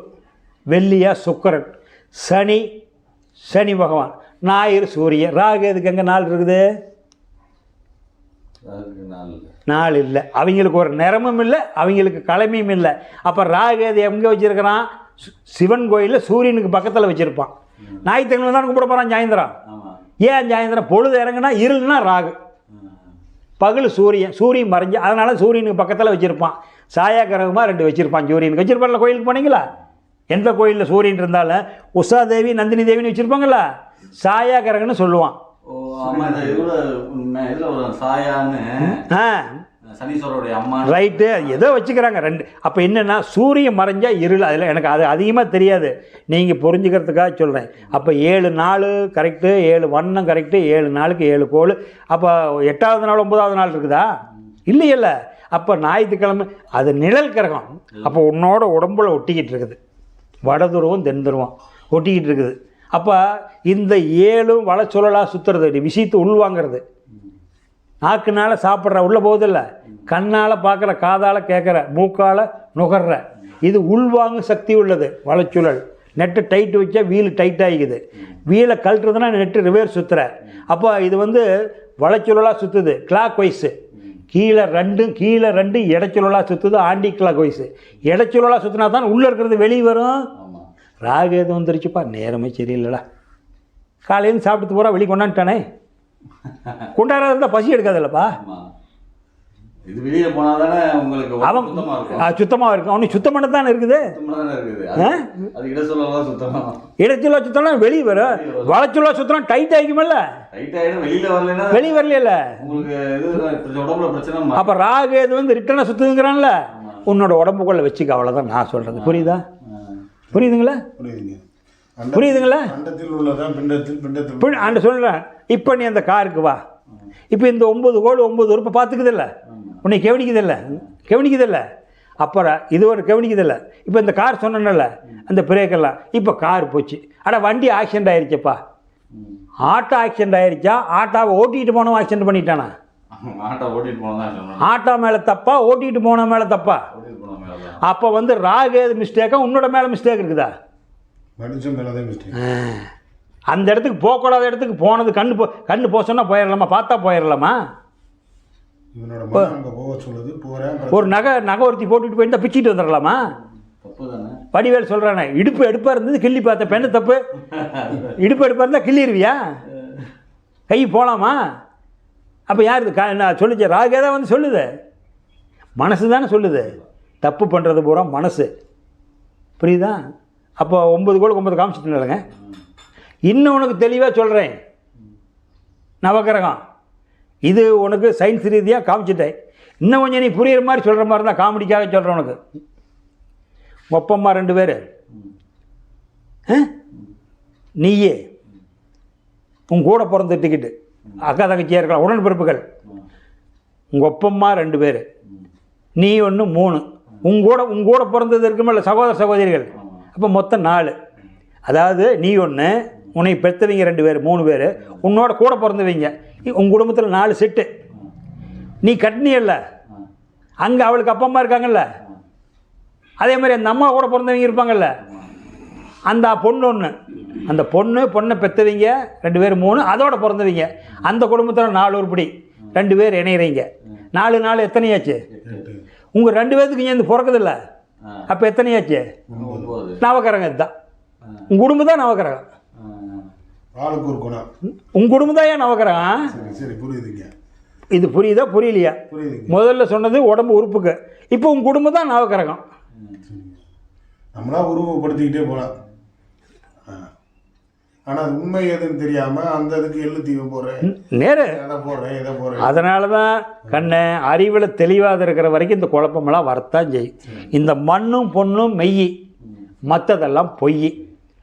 வெள்ளியா சுக்கிரன், சனி பகவான், ஞாயிறு சூரியன். ராகு எதுக்கு எங்கே நாள் இருக்குது? நாள் இல்லை. அவங்களுக்கு ஒரு நிறமும் இல்லை, அவங்களுக்கு கிழமையும் இல்லை. அப்போ ராகு அது எங்கே வச்சுருக்கிறான்? சிவன் கோயிலில் சூரியனுக்கு பக்கத்தில் வச்சுருப்பான். ஞாயிற்றுக்கிழமை தான் கும்பிட போகிறான் சாயந்தரம். ஏன் சாயந்தரம்? பொழுது இறங்குனா இருள்னா ராகு, பகல் சூரியன் மறைஞ்சு, அதனால் சூரியனுக்கு பக்கத்தில் வச்சுருப்பான். சாயா கிரகமாக 2 வச்சுருப்பான். சூரியனுக்கு வச்சுருப்பான்ல. கோயிலுக்கு போனீங்களா? எந்த கோயிலில் சூரியன் இருந்தாலும் உஷா தேவி, நந்தினி தேவின்னு வச்சுருப்பாங்களா? சாயா கிரகம்னு சொல்லுவான். ஓ ஆமா, இந்த இதுல ஒரு சாயான்னு சனீஸ்வரருடைய அம்மா ரைட்டு ஏதோ வச்சுக்கிறாங்க ரெண்டு. அப்போ என்னென்னா சூரியன் மறைஞ்சா இருள். அதில் எனக்கு அது அதிகமாக தெரியாது, நீங்கள் புரிஞ்சுக்கிறதுக்காக சொல்கிறேன். அப்போ 7 நாள் கரெக்டு, 7 வண்ணம் கரெக்டு, 7 நாளுக்கு 7 கோள். அப்போ 8வது நாள் 9வது நாள் இருக்குதா? இல்லையில்ல. அப்போ ஞாயிற்றுக்கிழமை அது நிழல் கிரகம். அப்போ உன்னோட உடம்புல ஒட்டிக்கிட்டு இருக்குது, வடதுருவம் தென் துருவம் ஒட்டிக்கிட்டு இருக்குது. அப்போ இந்த 7 வள சுழலாக சுற்றுறது, விஷயத்தை உள்வாங்கிறது. நாக்குனால் சாப்பிட்ற உள்ளே போகுதில்ல, கண்ணால் பார்க்குற, காதால் கேட்குற, மூக்கால் நுகர்ற, இது உள்வாங்கு சக்தி உள்ளது வளச்சுழல். நெட்டு டைட்டு வச்சா வீல் டைட் ஆகிக்குது, வீலை கழட்டுறதுனா நெட்டு ரிவேர்ஸ் சுற்றுற. அப்போ இது வந்து வளச்சுழலாக சுற்றுது, கிளாக் வைஸு. கீழே ரெண்டு இடைச்சுழலாக சுற்றுது, ஆண்டி கிளாக் வைஸு. இடைச்சுழலாக சுற்றினா தான் உள்ளே இருக்கிறது வெளியே வரும். ராகு எதுவும் வந்துருச்சுப்பா, நேரமே சரியில்லைடா, காலையில் சாப்பிட்டு போகிறா வெளியே கொண்டாந்துட்டானே, கொண்டாடுறதா இருந்தால் பசி எடுக்காதுல்லப்பா. இது வெளியே போனால் தானே உங்களுக்கு அவன் சுத்தமாக இருக்கும். அவனுக்கு சுத்தம் பண்ண தானே இருக்குது. இடச்சுள்ள சுத்தம்லாம் வெளியே வரும், வளச்சுள்ள சுத்தம் டைட் ஆகிக்குமில்ல, வெளியே வரல. அப்போ ராகு இது வந்து ரிட்டனாக சுற்றுங்கிறான்ல, உன்னோட உடம்புக்குள்ளே வச்சுக்க, அவ்வளோதான் நான் சொல்கிறது. புரியுதா? புரியுதுங்களா? புரியுதுங்களா? அந்த சொல்கிறேன். இப்போ நீ அந்த காருக்கு வா, இப்போ இந்த 9 கோள் 9 உறுப்பை பார்த்துக்குதில்ல, உன்னை கவனிக்குதில்ல. அப்புறம் இது ஒரு கவனிக்குதில்ல. இப்போ இந்த கார் சொன்னல, அந்த பிரேக்கெல்லாம் இப்போ கார் போச்சு, வண்டி ஆக்சிடென்ட் ஆயிடுச்சப்பா. ஆட்டோ ஆக்சிடென்ட் ஆயிடுச்சா, ஆட்டோவை ஓட்டிகிட்டு போனவன் ஆக்சிடென்ட் பண்ணிட்டானா? ஆட்டோ மேலே தப்பா, ஓட்டிகிட்டு போன மேலே தப்பா? அப்போ வந்து ராகு மிஸ்டேக்கா, உன்னோட மேலே மிஸ்டேக் இருக்குதா? அந்த இடத்துக்கு போகக்கூடாத இடத்துக்கு போனது, கண்ணு போக சொன்னால் போயிடலாமா? பார்த்தா போயிடலாமா? ஒரு நகை ஒருத்தி போட்டுட்டு போயிருந்தா பிச்சுட்டு வந்துடலாமா? வடிவேல் சொல்கிறானே, இடுப்பு எடுப்பாக இருந்தது கிள்ளி பார்த்த பெண்ணு தப்பு. இடுப்பு எடுப்பாக இருந்தால் கிள்ளிடுவியா? கை போகலாமா? அப்போ யார் இது சொல்லிச்சு? ராகே தான் வந்து சொல்லுது, மனசு தானே சொல்லுது. தப்பு பண்ணுறது பூரா மனசு. புரியுதா? அப்போ 9 கோளுக்கு 9 காமிச்சிட்டு இல்லைங்க. இன்னும் உனக்கு தெளிவாக சொல்கிறேன், நவகிரகம் இது உனக்கு சயின்ஸ் ரீதியாக காமிச்சிட்டேன். இன்னும் கொஞ்சம் நீ புரியுற மாதிரி சொல்கிற மாதிரி தான், காமெடிக்காக சொல்கிறேன் உனக்கு. ஒப்பம்மா 2 பேர், நீயே உன் கூட பிறந்த டிக்கெட்டு, அக்கா தங்கச்சியாக இருக்கலாம், உடன்பிறப்புகள். உங்கள் ஒப்பம்மா 2 பேர், நீ 1 3, உன் கூட பிறந்தது இருக்குமில்ல சகோதரிகள். அப்போ மொத்தம் 4. அதாவது நீ 1, உன்னை பெற்றவங்க 2 பேர் 3 பேர், உன்னோட கூட பிறந்தவங்க. உங்கள் குடும்பத்தில் 4 செட்டு. நீ கட்டினியல்ல, அங்கே அவளுக்கு அப்பா அம்மா இருக்காங்கல்ல, அதே மாதிரி அந்த அம்மா கூட பிறந்தவங்க இருப்பாங்கல்ல, அந்த பொண்ணு 1, அந்த பொண்ணை பெற்றவங்க 2 பேர் 3, அதோட பிறந்தவங்க. அந்த குடும்பத்தில் 4 உருப்படி 2 பேர் இணையிறீங்க. 4 எத்தனையாச்சு? உங்கள் 2 பேர்த்துக்கு இங்கே பிறக்குதில்ல, அப்போ எத்தனையாச்சு? நவகிரகம் இதுதான். உங்கள் குடும்பம் தான் நவகிரகம். உங்கள் குடும்பம் தான் ஏன் நவகிரகம்? இது புரியுதா புரியலையா? முதல்ல சொன்னது உடம்பு உறுப்புக்கு, இப்போ உங்கள் குடும்பம் தான் நவகிரகம். நம்மளா உருவப்படுத்திக்கிட்டே போகலாம். ஆனால் உண்மை எதுன்னு தெரியாமல் அந்த இதுக்கு எள்ளு தீவம் போடுறேன், இதை போடுறேன். அதனால தான் கண்ணை அறிவில் தெளிவாக இருக்கிற வரைக்கும் இந்த குழப்பமெல்லாம் வரத்தான் செய்யும். இந்த மண்ணும் பொண்ணும் மெய், மற்றதெல்லாம் பொய்.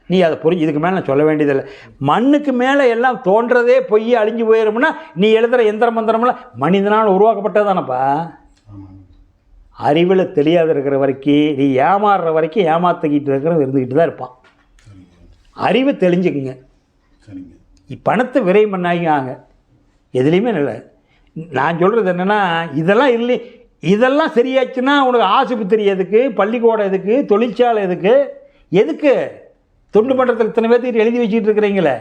நீ அதை இதுக்கு மேலே நான் சொல்ல வேண்டியதில்லை. மண்ணுக்கு மேலே எல்லாம் தோன்றதே பொய், அழிஞ்சு போயிடும்னா நீ எழுதுகிற எந்திர மந்திரமெல்லாம் மனிதனால் உருவாக்கப்பட்டதானப்பா. அறிவில் தெரியாத இருக்கிற வரைக்கும், நீ ஏமாறுற வரைக்கும் ஏமாற்றிக்கிட்டு இருந்துக்கிட்டு தான் இருப்பான். அறிவை தெளிஞ்சுக்குங்க. பணத்தை விரைவு பண்ணாங்க, எதுலேயுமே இல்லை. நான் சொல்கிறது என்னென்னா, இதெல்லாம் இல்லை, இதெல்லாம் சரியாச்சுன்னா உனக்கு ஆஸ்பத்திரி எதுக்கு, பள்ளிக்கூடம் எதுக்கு, தொழிற்சாலை எதுக்கு தொண்டு மன்றத்தில் இத்தனை பேர்த்துக்கிட்ட எழுதி வச்சுக்கிட்டு இருக்கிறீங்களே,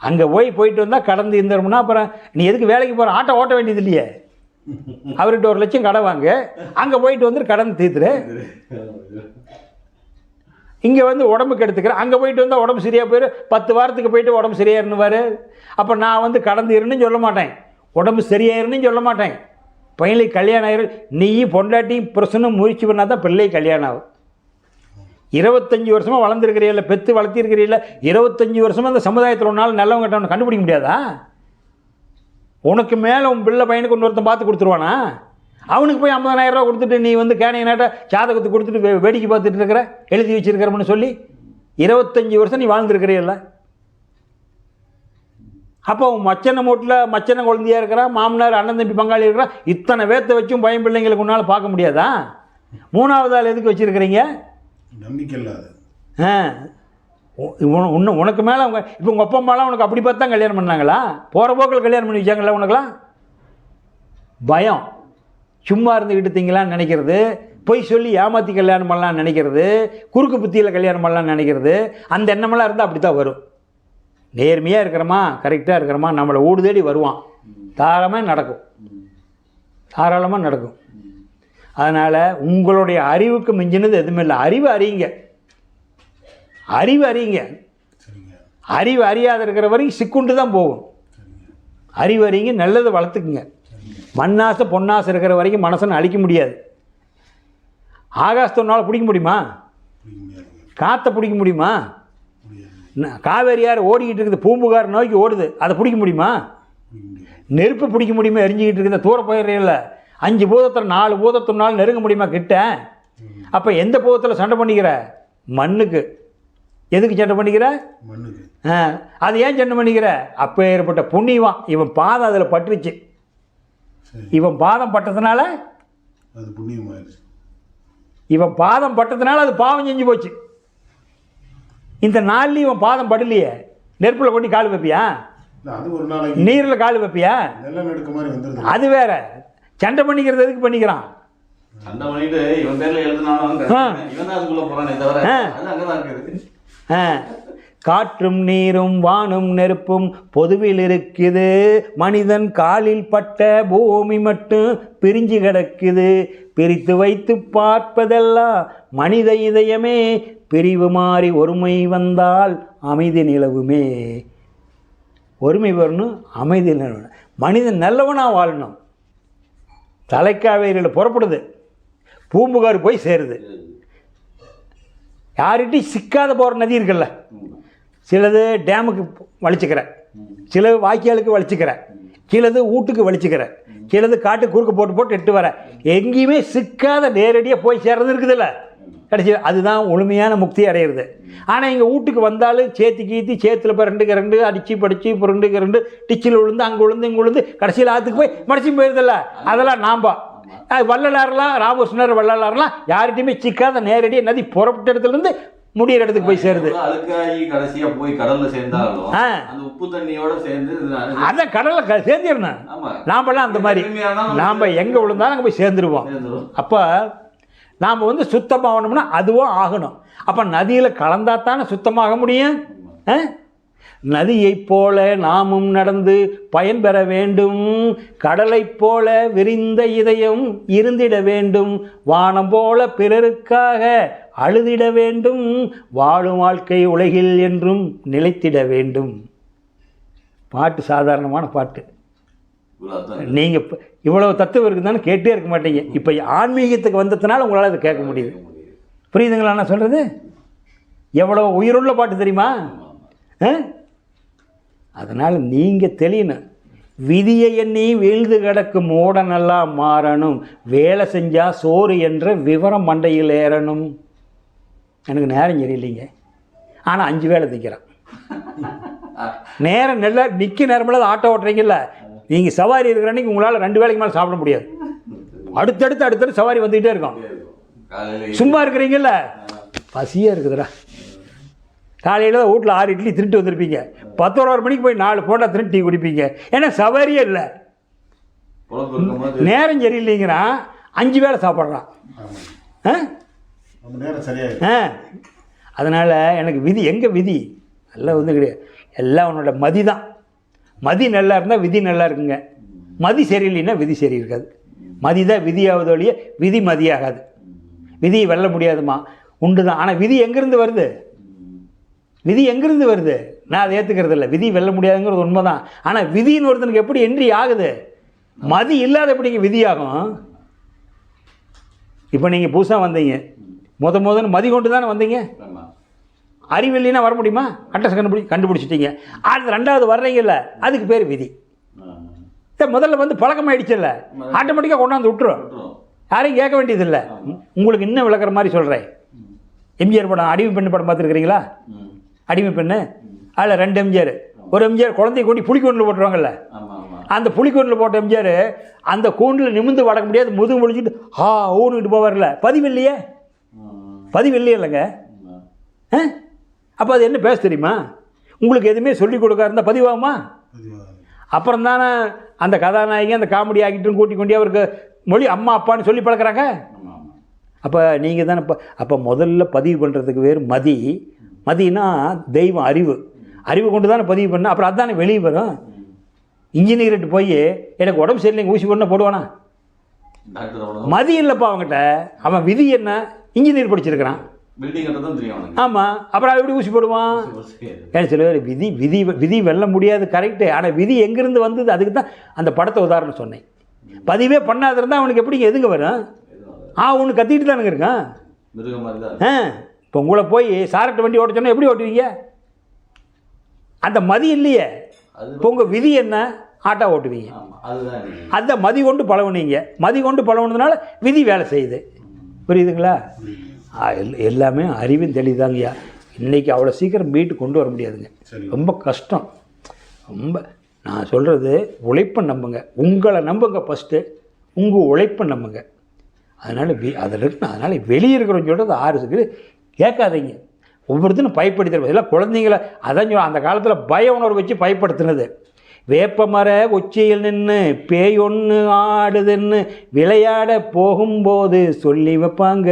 அங்கே போயிட்டு வந்தால் கடந்து இருந்தோம்னா அப்புறம் நீ எதுக்கு வேலைக்கு போகிற? ஆட்டோ ஓட்ட வேண்டியது இல்லையே, அவர்கிட்ட 1 லட்சம் கடை வாங்க, அங்கே போயிட்டு வந்துட்டு கடன் தீர்த்துரு. இங்கே வந்து உடம்புக்கு எடுத்துக்கிறேன், அங்கே போயிட்டு வந்தால் உடம்பு சரியாக போயிடும். 10 வாரத்துக்கு போயிட்டு உடம்பு சரியாயிருந்துவார். அப்போ நான் வந்து கடந்து இருன்னு சொல்ல மாட்டேன், உடம்பு சரியாயிருன்னு சொல்ல மாட்டேன். பையனுக்கு கல்யாணம் ஆயிரும், நீயும் பொண்டாட்டியும் பிரச்சனை முயற்சி பண்ணால் தான் பிள்ளை கல்யாணம் ஆகும். 25 வருஷமாக வளர்ந்துருக்கிறீல்ல, பெற்று வளர்த்திருக்கிறீல்ல, 25 வருஷமாக அந்த சமுதாயத்தில் ஒரு நாள் நல்லவங்க கட்டவனை கண்டுபிடிக்க முடியாதா? உனக்கு மேலே உன் பிள்ளை பையனுக்கு ஒருத்தன் பார்த்து கொடுத்துருவானா? அவனுக்கு போய் 50,000 ரூபா கொடுத்துட்டு நீ வந்து கேனையனாட்ட ஜாதகத்தை கொடுத்துட்டு வேடிக்கை பார்த்துட்டு இருக்கிற, எழுதி வச்சிருக்கிறோம்னு சொல்லி 25 வருஷம் நீ வாழ்ந்துருக்கிறீல்ல. அப்போ உன் மச்சனை மூட்டில் மச்சனை குழந்தையாக இருக்கிறான், மாமனார் அண்ணன் தம்பி பங்காளி இருக்கிறான், இத்தனை வேத்தை வச்சும் பையன் பிள்ளைங்களுக்கு உன்னால் பார்க்க முடியாதா? 3வது ஆள் எதுக்கு வச்சுருக்கிறீங்க? நம்பிக்கை இல்லாது. உனக்கு மேலே அவங்க இப்போ உங்கள் அப்பா அம்மாலாம் உனக்கு அப்படி பார்த்து தான் கல்யாணம் பண்ணாங்களா? போகிற போக்கில் கல்யாணம் பண்ணி வச்சாங்களா? உனக்குலாம் பயம், சும்மா இருந்துக்கிட்டு திங்களான்னு நினைக்கிறது, பொய் சொல்லி ஏமாற்றி கல்யாணம் பண்ணலான்னு நினைக்கிறது, குறுக்கு புத்தியில் கல்யாணம் பண்ணலான்னு நினைக்கிறது, அந்த எண்ணமெல்லாம் இருந்தால் அப்படி தான் வரும். நேர்மையாக இருக்கிறோமா, கரெக்டாக இருக்கிறோமா, நம்மளை ஊடு தேடி வருவான். தாராளமாக நடக்கும், தாராளமாக நடக்கும். அதனால் உங்களுடைய அறிவுக்கு மிஞ்சினது எதுவுமே இல்லை. அறிவு அறியுங்க, அறிவு அறியுங்க. அறிவு அறியாத இருக்கிற வரைக்கும் சிக்குண்டு தான் போகும். அறிவு அறியுங்க, நல்லதை வளர்த்துக்குங்க. மண்ணாசை பொன்னாசை இருக்கிற வரைக்கும் மனசனை அழிக்க முடியாது. ஆகாசத்தை ஒன்றால் பிடிக்க முடியுமா? காற்றை பிடிக்க முடியுமா? காவேரியார் ஓடிக்கிட்டு இருக்குது, பூம்புகார் நோக்கி ஓடுது, அதை பிடிக்க முடியுமா? நெருப்பு பிடிக்க முடியுமா? எரிஞ்சிக்கிட்டு இருக்குது, தூர போயிடுறீங்கள. 5 பூதத்தில் 4 பூதத்தினால நெருங்க முடியுமா கிட்ட? அப்போ எந்த பூதத்தில் சண்டை பண்ணிக்கிற? மண்ணுக்கு. எதுக்கு சண்டை பண்ணிக்கிற? மண்ணுக்கு. அது ஏன் சண்டை பண்ணிக்கிற? அப்போ ஏற்பட்ட புண்ணியவான் இவன் பாதம் அதில் பட்டுருச்சு. இவன் பாதம் பட்டதுனால அது புண்ணியமாயிருச்சு. இவன் பாதம் பட்டதுனால அது பாவம் செஞ்சு போச்சு. இந்த நாள்லேயும் இவன் பாதம் படலையே, நெருப்பில் கொண்டு கால் வைப்பியா? அது ஒரு நாளைக்கு நீரில் கால் வைப்பியா? நெடுக்க மாதிரி வந்துருது. அது வேற. சண்டை பண்ணிக்கிறது எதுக்கு பண்ணிக்கிறான்? சண்டை பண்ணிட்டு இவன் பேர்ல எழுதினாலும் இவன் தான் அதுக்குள்ள போறானே தவிர அது அங்கதான் இருக்குது. காற்றும் நீரும் வானும் நெருப்பும் பொதுவில் இருக்குது, மனிதன் காலில் பட்ட பூமி மட்டும் பிரிஞ்சு கிடக்குது, பிரித்து வைத்து பார்ப்பதெல்லாம் மனித இதயமே, பிரிவு மாறி ஒருமை வந்தால் அமைதி நிலவுமே. ஒருமை வரணும், அமைதி நிலவணும். மனிதன் நல்லவனாக வாழணும். தலைக்காவேரியில் புறப்படுது, பூம்புகார் போய் சேருது. யார்கிட்டையும் சிக்காத போகிற நதி இருக்குல்ல, சிலது டேமுக்கு வலிச்சுக்கிற, சிலது வாய்க்காலுக்கு வலிச்சுக்கிற, சிலது வீட்டுக்கு வலிச்சுக்கிற, சிலது காட்டுக்கு குறுக்க போட்டு போட்டு எட்டு வர, எங்கேயுமே சிக்காத நேரடியாக போய் சேர்றது இருக்குதுல்ல, கடைசி அதுதான் முழுமையான முக்தி அடையிறது. ஆனால் இங்கே வீட்டுக்கு வந்தாலும் சேத்தி கீத்தி சேத்துல போய் 2 அடித்து படித்து இப்போ 2 டிச்சில் விழுந்து அங்கே விழுந்து இங்கே விழுந்து கடைசியில் ஆற்றுக்கு போய் மடிச்சும் போயிருதில்ல. அதெல்லாம் நாம்பா வள்ளலாறுலாம், ராமகிருஷ்ணர் வள்ளலாறுலாம் யார்கிட்டையுமே சிக்காத நேரடியாக நதி புறப்பட்ட இடத்துலேருந்து முடிகிற இடத்துக்கு போய் சேருது. அழுக்காகி கடைசியா போய் கடல்ல சேர்ந்தாலும் அந்த உப்பு தண்ணியோட சேர்ந்து அதான் கடல்ல சேர்ந்துடணும். நாமெல்லாம் அந்த மாதிரி நாம் எங்கே விழுந்தாலும் அங்கே போய் சேர்ந்துருவோம். அப்போ நாம் வந்து சுத்தமாகணும்னா அதுவும் ஆகணும். அப்போ நதியில் கலந்தா தானே சுத்தமாக முடியும். நதியைப் போல நாமும் நடந்து பயன் பெற வேண்டும், கடலைப் போல விரிந்த இதயம் இருந்திட வேண்டும், வானம் போல பிறருக்காக அழுதிட வேண்டும், வாழும் வாழ்க்கை உலகில் என்றும் நிலைத்திட வேண்டும். பாட்டு சாதாரணமான பாட்டு. நீங்கள் இவ்வளவு தத்துவம் இருக்குதானு கேட்டே இருக்க மாட்டீங்க. இப்போ ஆன்மீகத்துக்கு வந்ததுனால உங்களால் அதை கேட்க முடியுது. புரியுதுங்களா நான் சொல்கிறது? எவ்வளோ உயிருள்ள பாட்டு தெரியுமா? அதனால் நீங்கள் தெளியணும். விதியை எண்ணி வீழ்ந்து கிடக்கும் மூடனெல்லாம் மாறணும், வேலை செஞ்சால் சோறு என்ற விவரம் மண்டையில் ஏறணும். எனக்கு நேரம் சரியில்லைங்க, ஆனால் 5 வேலை திக்கிறான். நேரம் நல்லா நிற்க நேரமெல்லாம் ஆட்டோ ஓட்டுறீங்கல்ல, நீங்கள் சவாரி இருக்கிற அன்றைக்கி உங்களால் 2 வேளைக்கு மேலே சாப்பிட முடியாது. அடுத்தடுத்து சவாரி வந்துக்கிட்டே இருக்கும். சும்மா இருக்கிறீங்கல்ல, பசியாக இருக்குதுடா. காலையில் தான் வீட்டில் 6 இட்லி திருட்டு வந்திருப்பீங்க, 11 மணிக்கு போய் 4 போட்டா திருட்டு டீ குடிப்பீங்க. ஏன்னா சவாரியே இல்லை, நேரம் சரியில்லைங்கிறான், 5 வேளை சாப்பிட்றான். அதனால் எனக்கு விதி எங்கே விதி எல்லாம் வந்து கிடையாது, எல்லாம் உன்னோட மதி தான். மதி நல்லா இருந்தால் விதி நல்லா இருக்குங்க, மதி சரியில்லைன்னா விதி சரி இருக்காது. மதி தான் விதியாவது ஒழிய விதி மதியாகாது. விதியை வெல்ல முடியாதுமா, உண்டு தான். ஆனால் விதி எங்கேருந்து வருது? விதி எங்கேருந்து வருது? நான் அதை ஏற்றுக்கிறது இல்லை. விதி வெல்ல முடியாதுங்கிறது உண்மை தான். ஆனால் விதின்னு ஒருத்தனுக்கு எப்படி என்ட்ரி ஆகுது? மதி இல்லாத எப்படிங்க விதியாகும்? இப்போ நீங்கள் புதுசாக வந்தீங்க, முதன்னு மதி கொண்டு தானே வந்தீங்க. ஆமா. அறிவில்லைன்னா வர முடியுமா? அட்ரஸ் கண்டுபிடிச்சிட்டீங்க. அது ரெண்டாவது வர்றீங்கல்ல, அதுக்கு பேர் விதி. முதல்ல வந்து பழக்கமாயிடுச்சுல்ல, ஆட்டோமேட்டிக்காக கொண்டாந்து விட்டுரும். யாரையும் கேட்க வேண்டியதில்லை. உங்களுக்கு இன்னும் விளக்குற மாதிரி சொல்கிறேன். எம்ஜிஆர் படம், அடிமை பெண்ணு படம் பார்த்துருக்கிறீங்களா? அடிமை பெண்ணு, அதில் 2 எம்ஜிஆர். ஒரு எம்ஜிஆர் குழந்தைய கொண்டு புலிக்கூண்டில் போட்டுருவாங்கல்ல, அந்த புலிக்கூண்டில் போட்ட எம்ஜிஆர் அந்த கூண்டில் நிமிந்து வடக்க முடியாது, முதுகு முடிச்சுட்டு ஊனுக்கிட்டு போவார்ல. பதிவில்லையே, பதிவில்லையே இல்லைங்க. அப்போ அது என்ன பேச தெரியுமா? உங்களுக்கு எதுவுமே சொல்லிக் கொடுக்க இருந்தால் பதிவாகுமா? அப்புறம் தானே அந்த கதாநாயகி அந்த காமெடி ஆகிட்டும் கூட்டி கொண்டே அவருக்கு மொழி அம்மா அப்பான்னு சொல்லி பழக்கிறாங்க. அப்போ நீங்கள் தானே அப்போ முதல்ல பதிவு பண்ணுறதுக்கு வேறு மதி. மதினா தெய்வம், அறிவு கொண்டு தானே பதிவு பண்ண. அப்புறம் அதுதானே வெளியே வரும். இன்ஜினியர்கிட்ட போய் எனக்கு உடம்பு சரியில்லைங்க ஊசி பண்ண போடுவானா? மதி இல்லைப்பா அவங்ககிட்ட. அவன் விதி என்ன? இன்ஜினியர் படிச்சிருக்கிறான். ஆமாம், அப்புறம் எப்படி ஊசி போடுவான்? ஏன்னா சில பேர் விதி வெல்ல முடியாது, கரெக்டு. ஆனால் விதி எங்கேருந்து வந்தது? அதுக்கு தான் அந்த படத்தை உதாரணம் சொன்னேன். பதிவே பண்ணாத இருந்தால் அவனுக்கு எப்படி எதுங்க வரும்? ஒன்று கத்திக்கிட்டு தானுங்க இருக்கான். இப்போ உங்களை போய் சாரட்டு வண்டி ஓட்ட சொன்னால் எப்படி ஓட்டுவீங்க? அந்த மதி இல்லையே. இப்போ உங்கள் விதி என்ன? ஆட்டோ ஓட்டுவீங்க. அந்த மதி கொண்டு பழகுனீங்க. மதி கொண்டு பழகுனதுனால விதி வேலை செய்யுது. புரியுதுங்களா? எல்லாமே அறிவின் தெளிதாங்கய்யா. இன்றைக்கி அவ்வளோ சீக்கிரம் மீட்டு கொண்டு வர முடியாதுங்க. ரொம்ப கஷ்டம். ரொம்ப நான் சொல்கிறது, உழைப்பை நம்புங்க. உங்களை நம்புங்க ஃபஸ்ட்டு. உங்கள் உழைப்பை நம்புங்க. அதனால் அதில் இருக்குன்னு அதனால் வெளியே இருக்கிறவங்க சொல்கிறது 6 செகண்ட் கேட்காதீங்க. ஒவ்வொருத்தரும் பயப்படுத்துறது எல்லாம் குழந்தைங்கள. அதான் அந்த காலத்தில் பய உணர்வு வச்சு பயப்படுத்தினது. வேப்ப மர உச்சியில் நின்று பேய் ஒன்று ஆடுதுன்னு விளையாட போகும்போது சொல்லி வைப்பாங்க.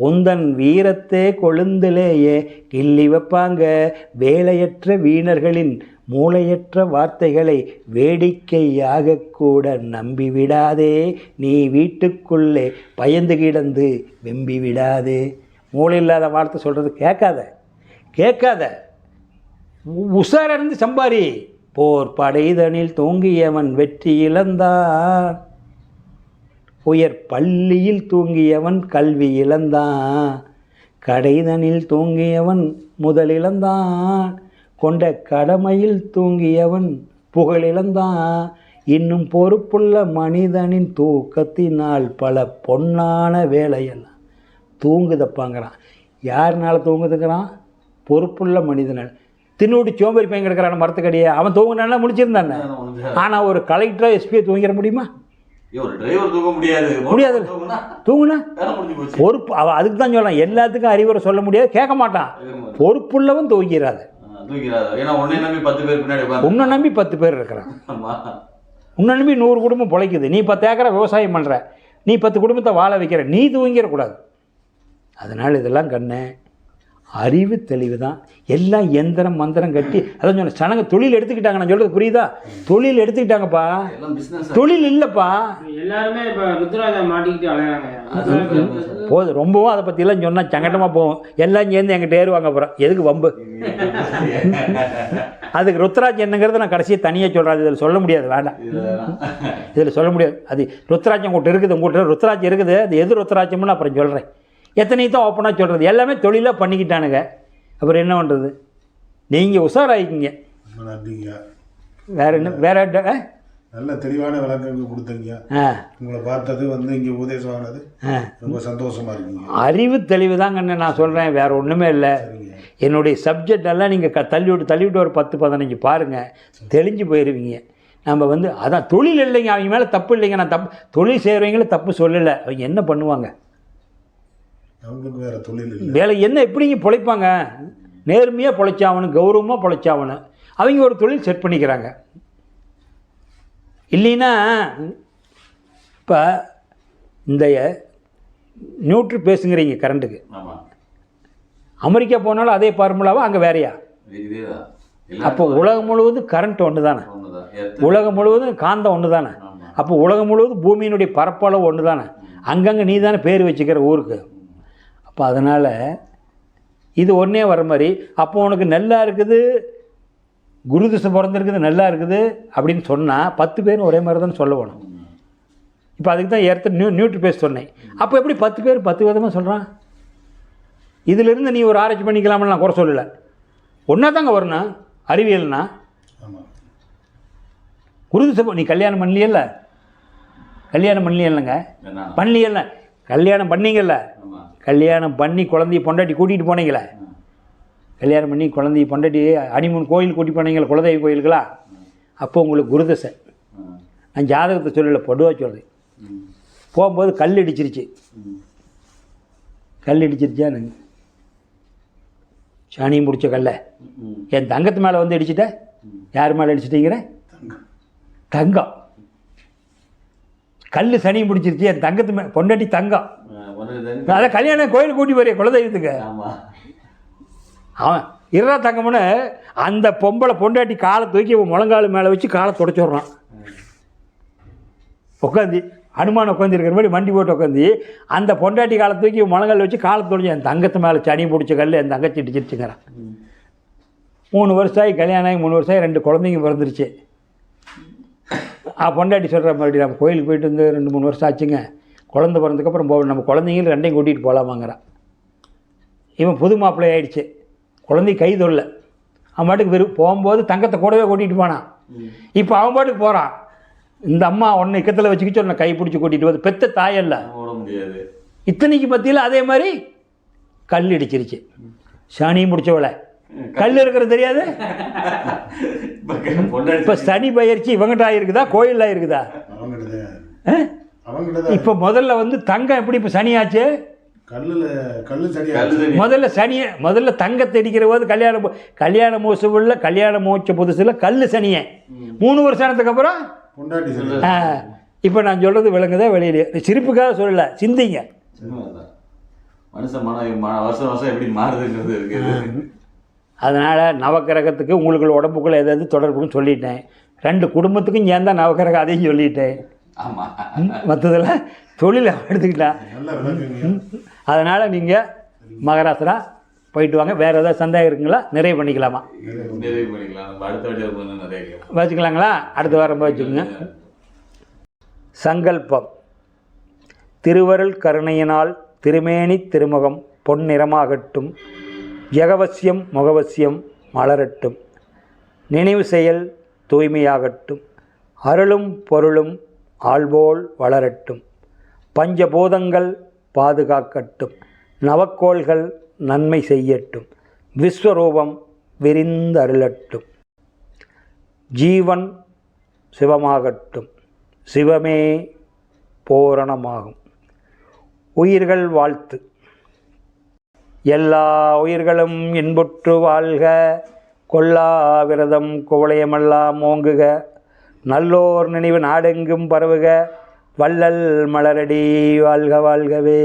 உந்தன் வீரத்தை கொழுந்திலேயே கிள்ளி வைப்பாங்க. வேலையற்ற வீணர்களின் மூளையற்ற வார்த்தைகளை வேடிக்கையாக கூட நம்பி விடாதே. நீ வீட்டுக்குள்ளே பயந்து கிடந்து வெம்பி விடாதே. மூளை இல்லாத வார்த்தை சொல்கிறது கேட்காத. உஷாரிருந்து சம்பாரி. போர் படைதனில் தூங்கியவன் வெற்றி இழந்தான். உயர் பள்ளியில் தூங்கியவன் கல்வி இழந்தான். கடைதனில் தூங்கியவன் முதலிழந்தான். கொண்ட கடமையில் தூங்கியவன் புகழிழந்தான். இன்னும் பொறுப்புள்ள மனிதனின் தூக்கத்தினால் பல பொன்னான வேலையெல்லாம் தூங்குதப்பாங்கிறான். யாருனால தூங்குதுங்கிறான்? பொறுப்புள்ள மனிதனால். தின்னூட்டி சோம்பேறி பையன் கிடக்கிறான மரத்துக்கடியே, அவன் தூங்கினால முடிச்சிருந்தானே. ஆனால் ஒரு கலெக்டரோ எஸ்பியை தூங்கிட முடியுமா? முடியாது. தூங்குனா பொறுப்பு. அவன் அதுக்கு தான் சொல்லலாம். எல்லாத்துக்கும் அறிவுரை சொல்ல முடியாது, கேட்க மாட்டான். பொறுப்புள்ளவன் தூங்கிறாது. உன்னை நம்பி 10 பேர் இருக்கிறான். உன்னை நம்பி 100 குடும்பம் பிழைக்குது. நீ 10 ஏக்கரை விவசாயம் பண்ணுற, நீ 10 குடும்பத்தை வாழ வைக்கிற. நீ தூங்கிடக்கூடாது. அதனால் இதெல்லாம் கண்ணு அறிவு தெளிவு தான். எல்லாம் எந்திரம் மந்திரம் கட்டி அதான் சொன்ன சனங்க தொழில் எடுத்துக்கிட்டாங்க. நான் சொல்கிறது புரியுதா? தொழில் எடுத்துக்கிட்டாங்கப்பா, தொழில் இல்லைப்பா. எல்லாருமே இப்போ ருத்ராஜா மாட்டிக்கிட்டு அலையாங்க. போதும், ரொம்பவும் அதை பற்றிலாம் சொன்னால் சங்கட்டமாக போகும். எல்லாம் சேர்ந்து எங்கிட்ட ஏறுவாங்க. அப்புறம் எதுக்கு வம்பு? அதுக்கு ருத்ராஜ் என்னங்கிறத நான் கடைசியை தனியாக சொல்கிறேன். இதில் சொல்ல முடியாது, வேண்டாம். இதில் சொல்ல முடியாது. அது ருத்ராஜம் உங்கள்கிட்ட இருக்குது, உங்கள்கிட்ட ருத்ராஜ் இருக்குது. அது எது ருத்ராஜம்னு அப்புறம் சொல்கிறேன். எத்தனை தான் ஓப்பனாக சொல்கிறது. எல்லாமே தொழிலாக பண்ணிக்கிட்டானுங்க. அப்புறம் என்ன பண்ணுறது? நீங்கள் உஷாராகிக்கிங்க. வேறு என்ன? வேறு நல்ல தெளிவான விளக்கங்கள் கொடுத்தீங்க. உங்களை பார்த்தது இங்கே உபதேசம் ஆனது ரொம்ப சந்தோஷமாக இருக்குங்க. அறிவு தெளிவு தாங்க நான் சொல்கிறேன், வேறு ஒன்றுமே இல்லை. என்னுடைய சப்ஜெக்ட் எல்லாம் நீங்கள் தள்ளிவிட்டு ஒரு 10-15 பாருங்கள், தெளிஞ்சு போயிடுவீங்க. நம்ம அதான் தொழில் இல்லைங்க, அவங்க மேலே தப்பு இல்லைங்க. நான் தொழில் செய்கிறவங்கள தப்பு சொல்லலை. அவங்க என்ன பண்ணுவாங்க? அவங்களுக்கு வேறு தொழில் இல்லை. வேலை என்ன? எப்படிங்க பிழைப்பாங்க? நேர்மையாக பிழைச்சாவணும், கௌரவமாக பிழைச்சாவணும். அவங்க ஒரு தொழில் செட் பண்ணிக்கிறாங்க. இல்லைன்னா இப்போ இந்த நியூட்ரு பேசுங்கிறீங்க கரண்ட்டுக்கு. அமெரிக்கா போனாலும் அதே ஃபார்முலாவா? அங்கே வேறையா? அப்போ உலகம் முழுவதும் கரண்ட் ஒன்று தானே? உலகம் முழுவதும் காந்தம் ஒன்று தானே? அப்போ உலகம் முழுவதும் பூமியினுடைய பரப்பளவு ஒன்று தானே? அங்கங்கே நீ தானே பேர் வச்சுக்கிற ஊருக்கு. அப்போ அதனால் இது ஒன்றே வர மாதிரி. அப்போ உனக்கு நல்லா இருக்குது, குரு திசை பிறந்திருக்குது, நல்லா இருக்குது அப்படின்னு சொன்னால் 10 பேரும் ஒரே மாதிரி தான் சொல்ல வேணும். இப்போ அதுக்கு தான் நியூட்ரு பேச சொன்னேன். அப்போ எப்படி 10 பேர் 10 விதமாக சொல்கிறான்? இதிலிருந்து நீ ஒரு ஆராய்ச்சி பண்ணிக்கலாம்னு நான் குறை சொல்லலை. ஒன்றா தாங்க வரணும் அறிவியல்னா. ஆமாம். குருது சபை நீ கல்யாணம் பண்ணலையல்ல, கல்யாணம் பண்ணலையல்லங்க, பண்ணலையல்ல, கல்யாணம் பண்ணீங்கல்ல, கல்யாணம் பண்ணி குழந்தைய பொண்டாட்டி கூட்டிகிட்டு போனீங்களே, கல்யாணம் பண்ணி குழந்தைய பொண்டாட்டி அனிமூன் கோயில் கூட்டி போனீங்களே, குலதெய்வ கோயிலுங்களா, அப்போ உங்களுக்கு குருதசை. நான் ஜாதகத்தை சொல்லலை, பொதுவாக சொல்கிறேன். போகும்போது கல் இடிச்சிருச்சு. கல் இடிச்சிருச்சான்னு சனியும் பிடிச்ச கல்ல என் தங்கத்து மேலே வந்து இடிச்சிட்ட. யார் மேலே இடிச்சிட்டீங்கிற? தங்கம். கல் சனியும் பிடிச்சிருச்சு, என் தங்கத்து மேலே பொண்டாட்டி தங்கம். அதை கல்யாணம் கோயில் கூட்டி போறிய குலதெய்வத்துக்கு. அவன் இருறா தங்கம்னு அந்த பொம்பளை பொண்டாட்டி காலை தூக்கி முழங்கால் மேலே வச்சு காலை துடைச்சிட்றான். உட்காந்து அனுமானம் உட்காந்துருக்கிற மாதிரி வண்டி போட்டு உட்காந்து அந்த பொண்டாட்டி காலை தூக்கி முழங்கால் வச்சு காலை துடைச்சி என் தங்கத்து மேலே சனி பிடிச்ச கல் என் தங்கச்சி இடிச்சிருச்சுங்கிறான். 3 வருஷம் ஆகி கல்யாணம் ஆகி 3 வருஷம் ஆகி 2 குழந்தைங்க பிறந்துருச்சு. பொண்டாட்டி சொல்கிற மாதிரி நம்ம கோயிலுக்கு போயிட்டு வந்து 2-3 வருஷம் ஆச்சுங்க, குழந்தை பிறந்ததுக்கப்புறம் போகணும், நம்ம குழந்தைங்களும் 2ஐயும் கூட்டிகிட்டு போகலாமாங்கிறான். இவன் புது மாப்பிள்ளை ஆகிடுச்சு, குழந்தை கை தொல்ல. அவன் பாட்டுக்கு போகும்போது தங்கத்தை கூடவே கூட்டிகிட்டு போனான். இப்போ அவன் பாட்டுக்கு போகிறான். இந்த அம்மா உன்னை இக்கத்தில் வச்சுக்கிச்சு உன்னை கை பிடிச்சி கூட்டிகிட்டு போகுது. பெத்த தாயல்ல முடியாது. இத்தனைக்கு மத்தியில் அதே மாதிரி கல் இடிச்சிருச்சு. சனியும் முடிச்சவளை கல் இருக்கிறது தெரியாது. இப்போ சனி பயிற்சி இவங்கிட்ட ஆகிருக்குதா, கோயிலில் ஆகிருக்குதா? இப்போ முதல்ல வந்து தங்கம் எப்படி இப்போ சனி ஆச்சு? முதல்ல தங்கத்தை அடிக்கிற போது கல்யாண மோட்ச புதுசில் கல் சனியை 3 வருஷம் ஆனதுக்கு அப்புறம் இப்போ நான் சொல்கிறது விளங்குதா? வெளியிலே சிரிப்புக்காக சொல்லலை, சிந்திங்க. வருஷம் எப்படி மாறுதுங்கிறது இருக்குது. அதனால் நவக்கிரகத்துக்கு உங்களுக்கு உடம்புக்குள்ளே எதாவது தொடர்புன்னு சொல்லிட்டேன். 2 குடும்பத்துக்கும் ஏன் தான் நவக்கிரகம் அதையும் சொல்லிட்டேன். மற்றதில் தொழிலை எடுத்துக்கிட்டா. அதனால் நீங்கள் மகாராஷ்டிரா போயிட்டு வாங்க. வேறு ஏதாவது சந்தேகம் இருக்குங்களா? நிறைவு பண்ணிக்கலாமா? வச்சுக்கலாங்களா? அடுத்த வாரம் வச்சுக்கோங்க. சங்கல்பம். திருவருள் கருணையினால் திருமேனி திருமுகம் பொன்னிறமாகட்டும், ஜெகவசியம் முகவசியம் மலரட்டும், நினைவு செயல் தூய்மையாகட்டும், அருளும் பொருளும் ஆள்போல் வளரட்டும், பஞ்சபூதங்கள் பாதுகாக்கட்டும், நவக்கோள்கள் நன்மை செய்யட்டும், விஸ்வரூபம் விரிந்து அருளட்டும், ஜீவன் சிவமாகட்டும், சிவமே பூரணமாகும். உயிர்கள் வாழ்த்து. எல்லா உயிர்களும் இன்புற்று வாழ்க, கொல்லா விரதம் குவளையமெல்லாம் ஓங்குக, நல்லோர் நினைவு நாடெங்கும் பரவுக, வள்ளல் மலரடி வாழ்க வாழ்கவே.